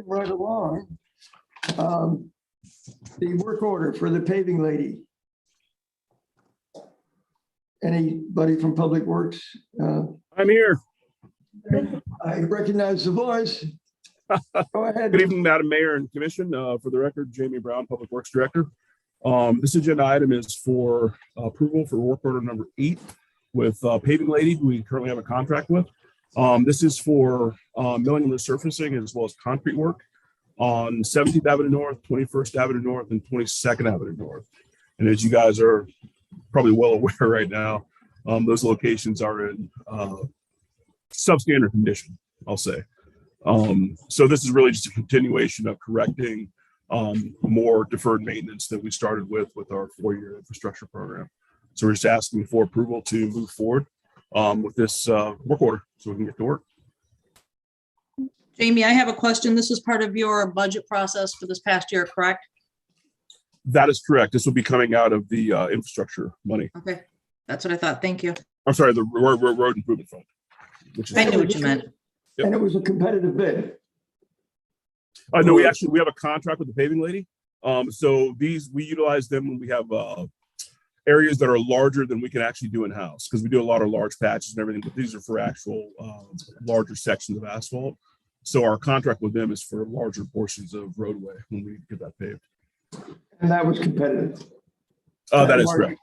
Right along. The work order for the paving lady. Anybody from Public Works? I'm here. I recognize the voice. Go ahead. Good evening, Madam Mayor and Commission. For the record, Jamie Brown, Public Works Director. This agenda item is for approval for work order number 8 with Paving Lady, who we currently have a contract with. This is for milling and resurfacing as well as concrete work on 17th Avenue North, 21st Avenue North, and 22nd Avenue North. And as you guys are probably well aware right now, those locations are in substandard condition, I'll say. So this is really just a continuation of correcting more deferred maintenance that we started with our 4-year infrastructure program. So we're just asking for approval to move forward with this work order so we can get to work. Jamie, I have a question. This is part of your budget process for this past year, correct? That is correct. This will be coming out of the infrastructure money. Okay, that's what I thought. Thank you. I'm sorry, the road improvement fund. Which is I knew what you meant. Yep. And it was a competitive bid. No, we have a contract with the paving lady. So we utilize them when we have areas that are larger than we can actually do in-house, because we do a lot of large patches and everything, but these are for actual larger sections of asphalt. So our contract with them is for larger portions of roadway when we get that paved. And that was competitive. That is correct.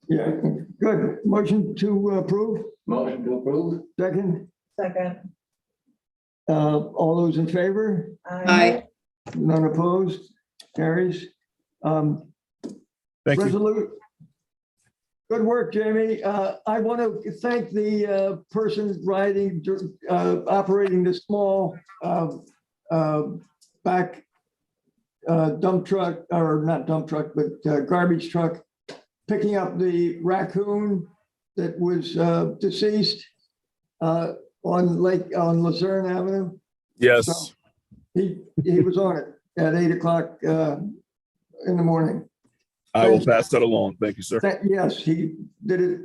Yeah, good. Motion to approve, Motion to approve? second. Second. All those in favor? Aye. None opposed? Carries. Thank you. Resolute. Good work, Jamie. I want to thank the person operating the small back dump truck, or not dump truck, but garbage truck, picking up the raccoon that was deceased on Luzerne Avenue. Yes. So he was on it at 8 o'clock in the morning. I will pass that along. Thank you, sir. Yes, he did it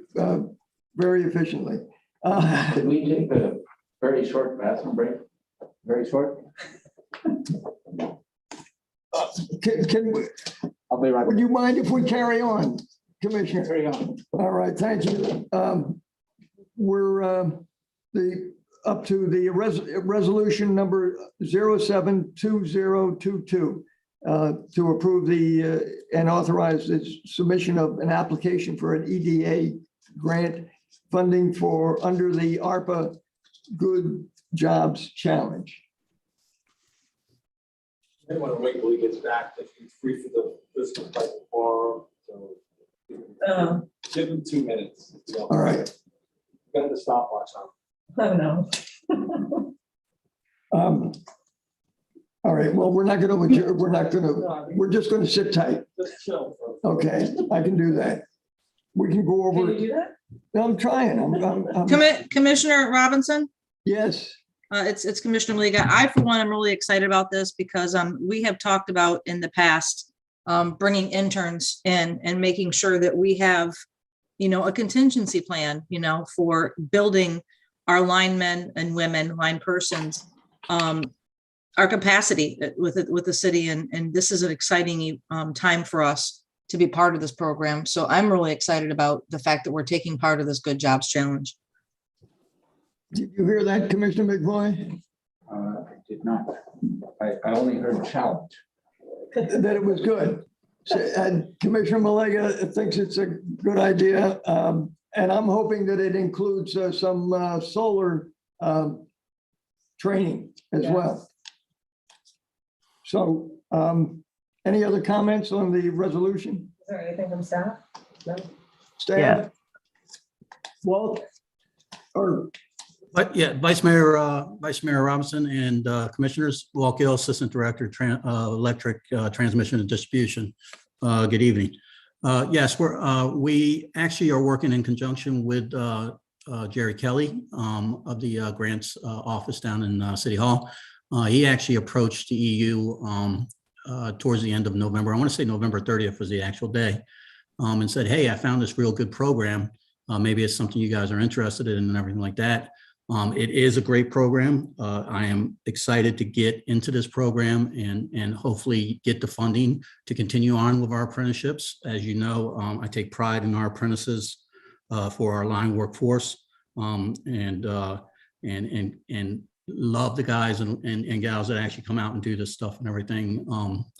very efficiently. Could we take a very short bathroom break? Very short? I'll be right. Would you mind if we carry on, Commissioner? Carry on. All right, thank you. We're up to the resolution number 072022 to approve and authorize the submission of an application for an EDA grant funding for under the ARPA Good Jobs Challenge. I want to wait till he gets back, if he's free for the business by tomorrow, so. Give him 2 minutes. So. All right. Got the stopwatch on. Oh, no. All right, well, we're just going to sit tight. Just chill. Okay, I can do that. We can go over. Can you do that? No, I'm trying. I'm Commissioner Robinson? Yes. It's Commissioner Maliga. I, for one, am really excited about this because we have talked about in the past bringing interns in and making sure that we have, a contingency plan, for building our linemen and women, line persons, our capacity with the city. And this is an exciting time for us to be part of this program. So I'm really excited about the fact that we're taking part of this Good Jobs Challenge. Did you hear that, Commissioner McVoy? I did not. I only heard challenge. That it was good. And Commissioner Malega thinks it's a good idea. And I'm hoping that it includes some solar training as well. So any other comments on the resolution? Is there anything from staff? No. Staff? Yeah. Walt? Or But yeah, Vice Mayor Robinson and Commissioners, Walt Gill, Assistant Director, Electric Transmission and Distribution. Good evening. Yes, we actually are working in conjunction with Jerry Kelly of the Grants Office down in City Hall. He actually approached the EU towards the end of November. I want to say November 30th was the actual day, and said, "Hey, I found this real good program. Maybe it's something you guys are interested in and everything like that." It is a great program. I am excited to get into this program and hopefully get the funding to continue on with our apprenticeships. As you know, I take pride in our apprentices for our line workforce and love the guys and gals that actually come out and do this stuff and everything.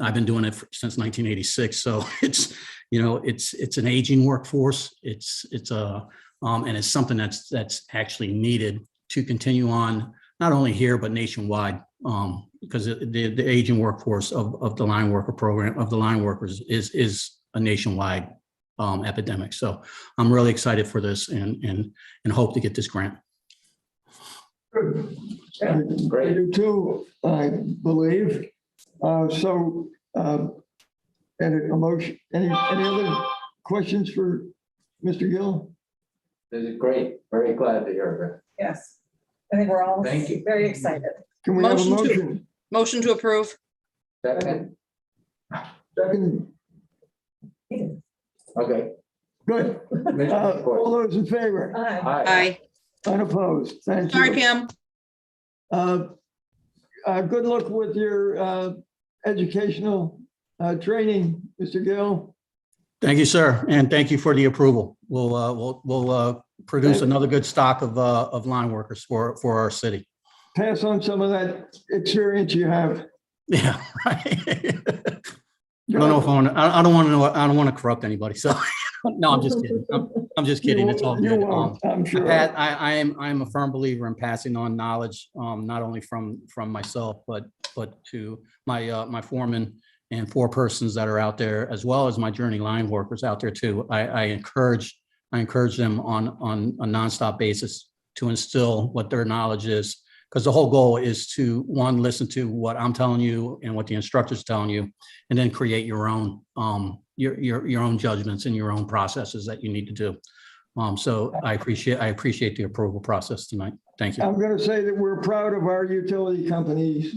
I've been doing it since 1986, so it's an aging workforce. It's something that's actually needed to continue on, not only here, but nationwide, because the aging workforce of the line worker program, of the line workers is a nationwide epidemic. So I'm really excited for this and hope to get this grant. Great. I do too, I believe. So any other questions for Mr. Gill? This is great. Very glad to hear Yes. I think we're all Thank you. very excited. Can we have a motion? Motion to approve. that. Second. Second, Okay. good. All those in favor? Aye. Aye. Unopposed. Thank you. Sorry, Pam. Good luck with your educational training, Mr. Gill. Thank you, sir, and thank you for the approval. We'll produce another good stock of line workers for our city. Pass on some of that experience you have. Yeah, right. I don't know if I don't want to know. I don't want to corrupt anybody. So no, I'm just kidding. I'm just kidding. It's all You good. won't, I'm sure. I'm a firm believer in passing on knowledge, not only from myself, but to my foreman and four persons that are out there, as well as my journey line workers out there too. I encourage them on a nonstop basis to instill what their knowledge is. Because the whole goal is to, one, listen to what I'm telling you and what the instructor's telling you, and then create your own your own judgments and your own processes that you need to do. So I appreciate the approval process tonight. Thank you. I'm going to say that we're proud of our utility companies.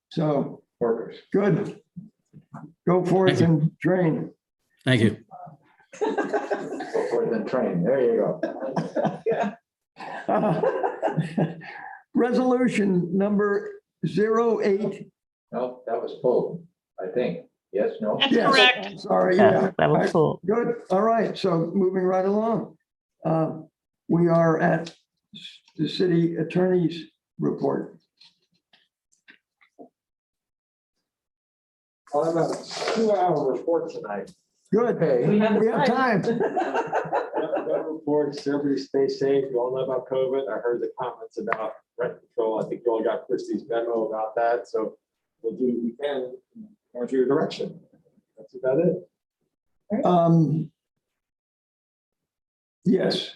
So Workers. good. Go forth and train. Thank you. Go forth and train. There you go. Resolution number 08. No, that was pulled, I think. Yes, no? That's Yes, correct. I'm sorry, Yes, yeah. that was full. Good, all right, so moving right along. We are at the city attorney's report. I'll have a 2-hour report tonight. Good, Okay. we have time. Got reports, everybody stay safe. You all know about COVID. I heard the comments about rent control. I think you all got Christie's memo about that, so we'll do what we can towards your direction. That's about it. Yes.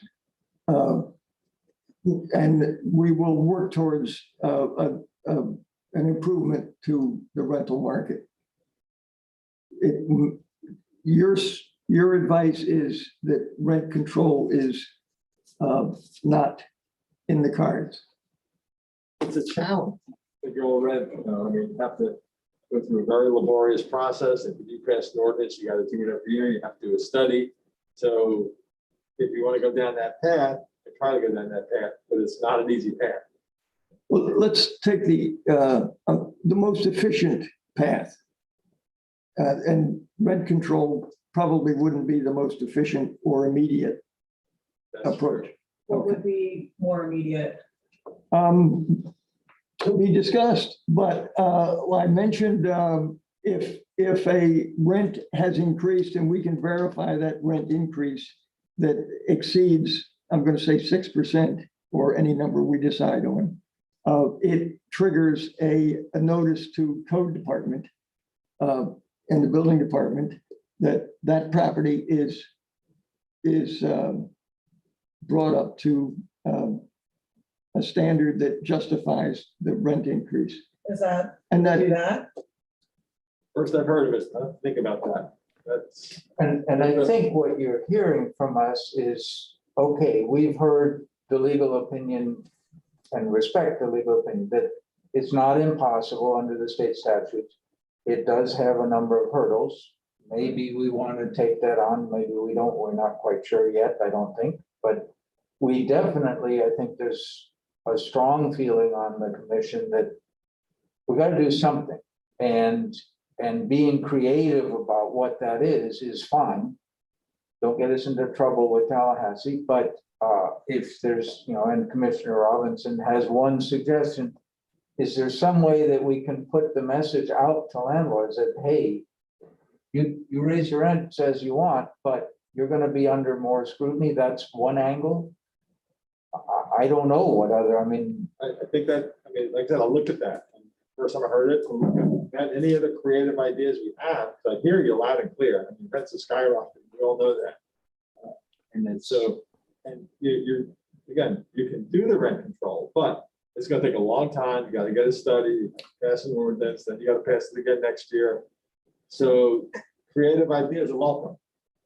And we will work towards an improvement to the rental market. Your advice is that rent control is not in the cards. It's a challenge to go rent, you know, I mean, you have to go through a very laborious process. If you do pass an ordinance, you got to do it every year. You have to do a study. So if you want to go down that path, try to go down that path, but it's not an easy path. Well, let's take the most efficient path. And rent control probably wouldn't be the most efficient or immediate That's approach. What would be more immediate? To be discussed, but I mentioned if a rent has increased and we can verify that rent increase that exceeds, I'm going to say 6% or any number we decide on, it triggers a notice to code department and the building department that property is brought up to a standard that justifies the rent increase. Is that, And do that, that? First I've heard of it. Think about that. That's. And I think what you're hearing from us is, okay, we've heard the legal opinion and respect the legal opinion that it's not impossible under the state statutes. It does have a number of hurdles. Maybe we want to take that on, maybe we don't, we're not quite sure yet, I don't think, but we definitely, I think there's a strong feeling on the commission that we got to do something, and being creative about what that is fine. Don't get us into trouble with Tallahassee, but if there's, you know, and Commissioner Robinson has one suggestion, is there some way that we can put the message out to landlords that, hey, you raise your rent as you want, but you're going to be under more scrutiny? That's one angle. I don't know what other, I mean. I think that, I mean, like I said, I'll look at that. First time I heard it, and any other creative ideas we have, so I hear you loud and clear. I mean, rents are skyrocketing. We all know that. And then so, and you're again, you can do the rent control, but it's going to take a long time. You got to get a study, pass an ordinance, then you got to pass it again next year. So creative ideas are welcome.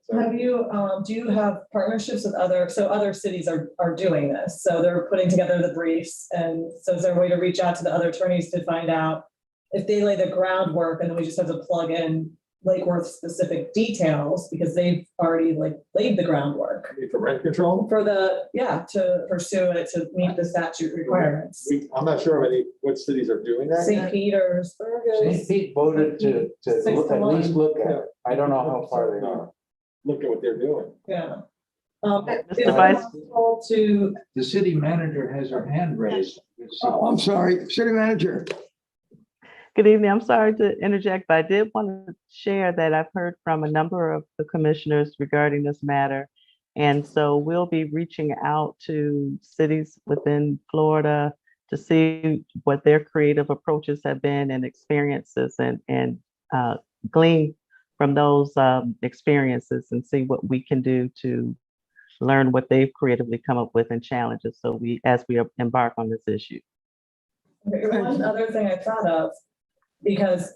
So, Have you, do you have partnerships with other cities are doing this? So they're putting together the briefs, and so is there a way to reach out to the other attorneys to find out if they lay the groundwork, and then we just have to plug in Lake Worth specific details because they've already laid the groundwork for rent control? For to pursue it to meet the statute requirements. I'm not sure of what cities are doing that. St. Petersburg is. St. Pete voted to 6 to at 1. least look at it. I don't know how far they are. look at what they're doing. Yeah. Mr. Is it Vice- possible to, The city manager has her hand raised. Oh, I'm sorry, city manager. Good evening. I'm sorry to interject, but I did want to share that I've heard from a number of the commissioners regarding this matter. And so we'll be reaching out to cities within Florida to see what their creative approaches have been and experiences and glean from those experiences and see what we can do to learn what they've creatively come up with and challenges. So as we embark on this issue. one other thing I thought of, because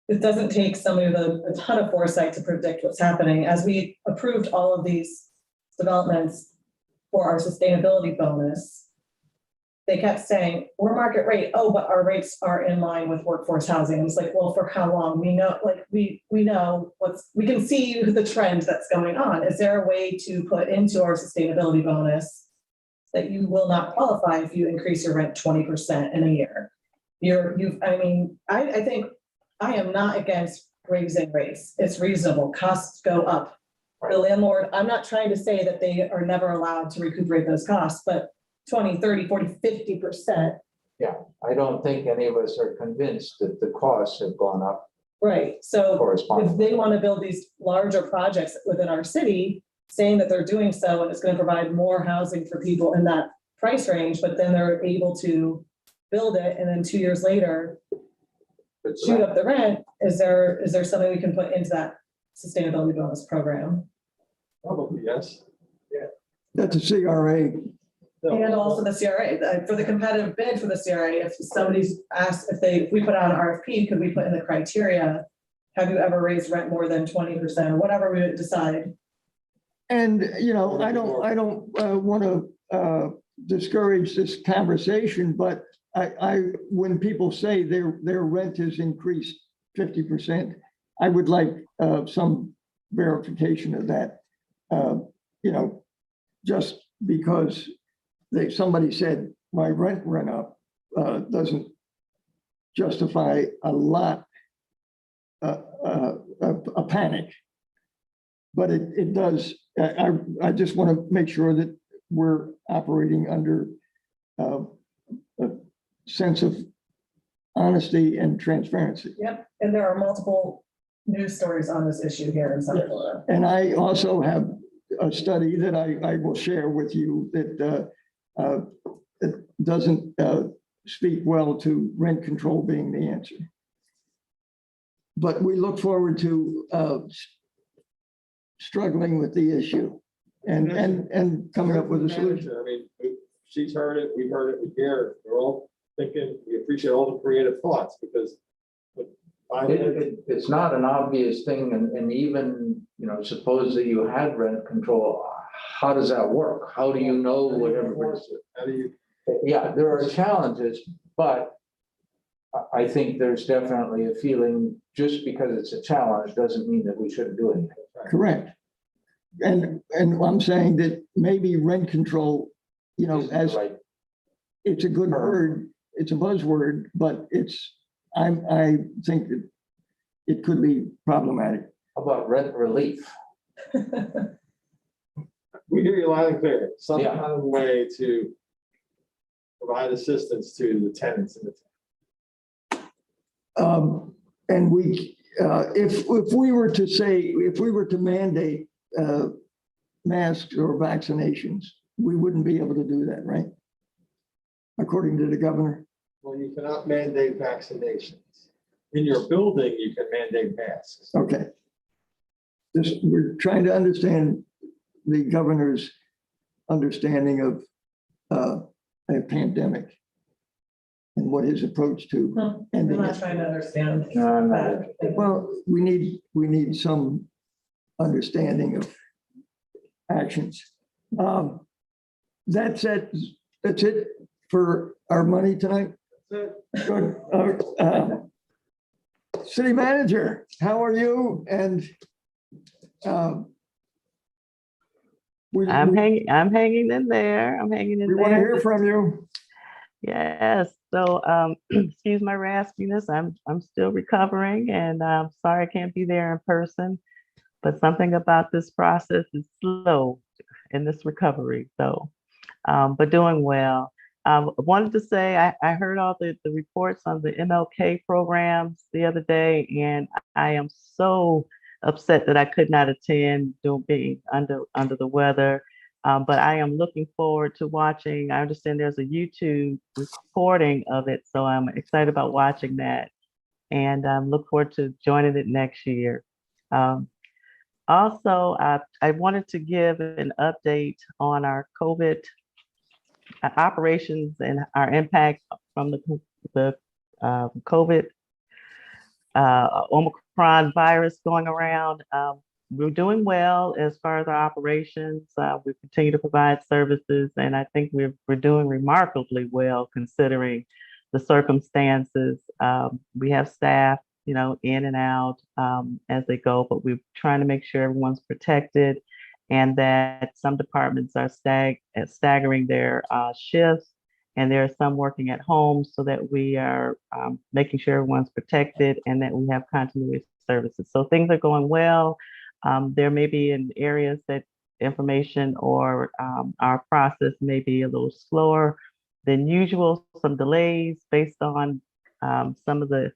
it doesn't take somebody with a ton of foresight to predict what's happening. As we approved all of these developments for our sustainability bonus, they kept saying, we're market rate. Oh, but our rates are in line with workforce housing. It's like, well, for how long? We know, like, we know we can see the trend that's going on. Is there a way to put into our sustainability bonus that you will not qualify if you increase your rent 20% in a year? I think I am not against raising rates. It's reasonable. Costs go up. The landlord, I'm not trying to say that they are never allowed to recuperate those costs, but 20, 30, 40, 50%. Yeah, I don't think any of us are convinced that the costs have gone up Right, so if correspondingly. they want to build these larger projects within our city, saying that they're doing so and it's going to provide more housing for people in that price range, but then they're able to build it and then 2 years later shoot up the rent, is there something we can put into that sustainability bonus program? Probably, yes. That's a CRA. And also the CRA, for the competitive bid for the CRA, if somebody's asked, if we put out an RFP, could we put in the criteria, have you ever raised rent more than 20% or whatever we would decide? And, I don't want to discourage this conversation, but when people say their rent has increased 50%, I would like some verification of that. Just because somebody said my rent went up doesn't justify a lot, a panic. But it does, I just want to make sure that we're operating under a sense of honesty and transparency. Yep, and there are multiple news stories on this issue here in South Florida. And I also have a study that I will share with you that doesn't speak well to rent control being the answer. But we look forward to struggling with the issue and coming up with a solution. I mean, she's heard it, we've heard it, we hear it. We're all thinking, we appreciate all the creative thoughts because It's not an obvious thing, and even, suppose that you had rent control, how does that work? How do you know what everybody's? how do you? Yeah, there are challenges, but I think there's definitely a feeling, just because it's a challenge doesn't mean that we shouldn't do anything. Correct. And I'm saying that maybe rent control, as Right. it's a good word, it's a buzzword, but I think that it could be problematic. How about rent relief? We hear you loud and clear. Some Yeah. kind of way to provide assistance to the tenants in the town. And if we were to mandate masks or vaccinations, we wouldn't be able to do that, right? According to the governor. Well, you cannot mandate vaccinations. In your building, you can mandate masks. Okay. We're trying to understand the governor's understanding of a pandemic and what his approach to I'm ending not it. trying to understand. No, I'm not. Well, we need some understanding of actions. That's it for our money tonight. Good. City manager, how are you? And I'm hanging in there. I'm hanging in we want to there. hear from you. Yes. So, excuse my raspiness. I'm still recovering, and I'm sorry I can't be there in person. But something about this process is slow in this recovery, so, but doing well. I wanted to say, I heard all the reports on the MLK programs the other day, and I am so upset that I could not attend, being under the weather. But I am looking forward to watching. I understand there's a YouTube recording of it, so I'm excited about watching that, and look forward to joining it next year. Also, I wanted to give an update on our COVID operations and our impact from the COVID Omicron virus going around. We're doing well as far as our operations. We continue to provide services, and I think we're doing remarkably well considering the circumstances. We have staff, in and out as they go, but we're trying to make sure everyone's protected, and that some departments are staggering their shifts, and there are some working at home so that we are making sure everyone's protected and that we have continuity services. So things are going well. There may be in areas that information or our process may be a little slower than usual, some delays based on some of the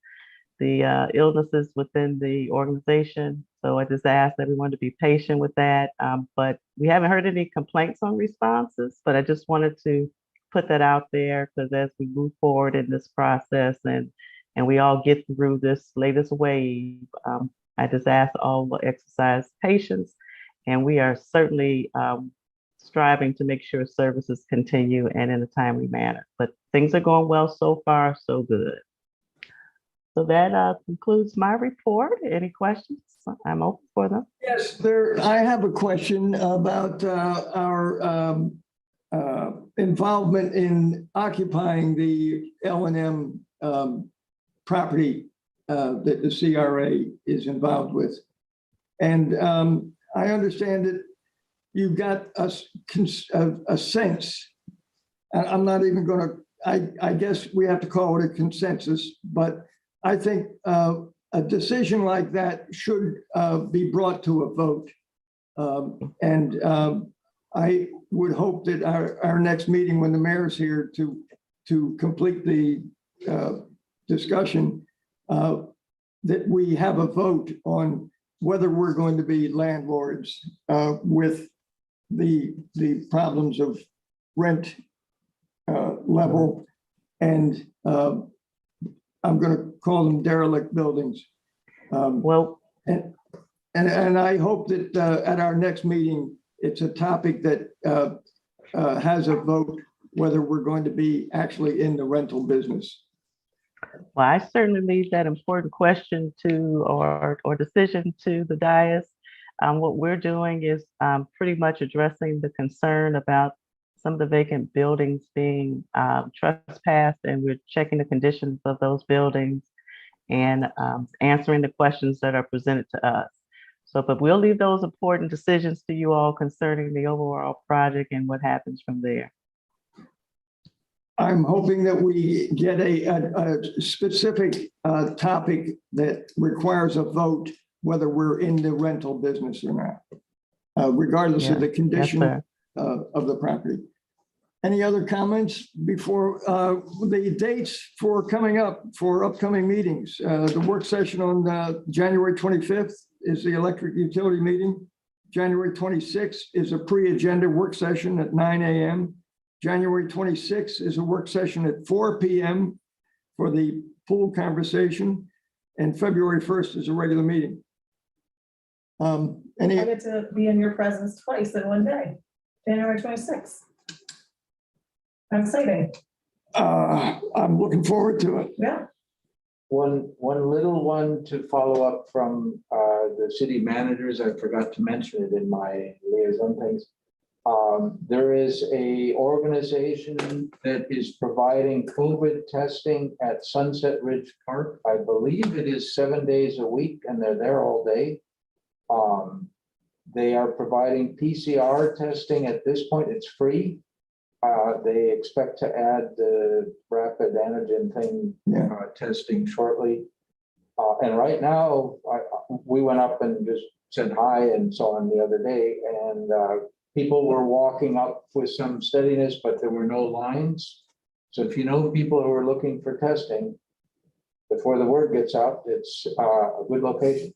illnesses within the organization. So I just ask everyone to be patient with that. But we haven't heard any complaints on responses, but I just wanted to put that out there, because as we move forward in this process and we all get through this latest wave, I just ask all will exercise patience, and we are certainly striving to make sure services continue and in a timely manner. But things are going well so far, so good. So that concludes my report. Any questions? I'm open for them. Yes, I have a question about our involvement in occupying the L&M property that the CRA is involved with. And I understand that you've got a sense, and I'm not even going to, I guess we have to call it a consensus, but I think a decision like that should be brought to a vote. And I would hope that our next meeting, when the mayor's here to complete the discussion, that we have a vote on whether we're going to be landlords with the problems of rent level and I'm going to call them derelict buildings. And I hope that at our next meeting, it's a topic that has a vote whether we're going to be actually in the rental business. Well, I certainly leave that important question to or decision to the dais. What we're doing is pretty much addressing the concern about some of the vacant buildings being trespassed, and we're checking the conditions of those buildings and answering the questions that are presented to us. So, but we'll leave those important decisions to you all concerning the overall project and what happens from there. I'm hoping that we get a specific topic that requires a vote, whether we're in the rental business or not, regardless of the condition of the property. Any other comments before the dates for coming up for upcoming meetings? The work session on January 25th is the electric utility meeting. January 26th is a pre-agenda work session at 9 a.m. January 26th is a work session at 4 p.m. for the pool conversation, and February 1st is a regular meeting. I get to be in your presence twice in one day, January 26th. I'm excited. I'm looking forward to it. Yeah. One little one to follow up from the city managers. I forgot to mention it in my liaison things. There is a organization that is providing COVID testing at Sunset Ridge Park. I believe it is 7 days a week, and they're there all day. They are providing PCR testing at this point. It's free. They expect to add the rapid antigen thing testing shortly. And right now, we went up and just said hi and so on the other day, and people were walking up with some steadiness, but there were no lines. So if you know people who are looking for testing, before the word gets out, it's a good location.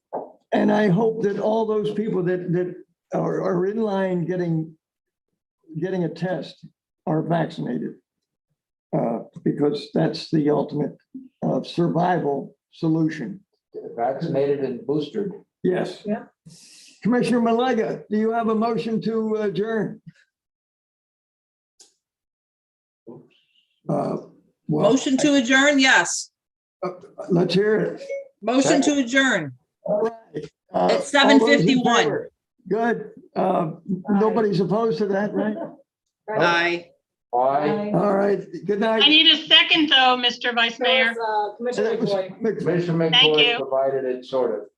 And I hope that all those people that are in line getting a test are vaccinated. Because that's the ultimate survival solution. Vaccinated and boosted. Yes. Yeah. Commissioner Malega, do you have a motion to adjourn? Well, Motion to adjourn, yes. let's hear it. Motion to adjourn All right. at All those in 7:51. favor? Good. Nobody's opposed to that, right? Aye. Aye. All right. Good I night. need a second though, Mr. Vice Mayor. Commissioner McCoy. Commissioner Thank McCoy you. provided it sort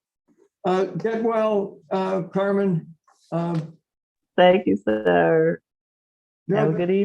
of. Get well, Carmen. Thank you, sir. Have a Good good evening.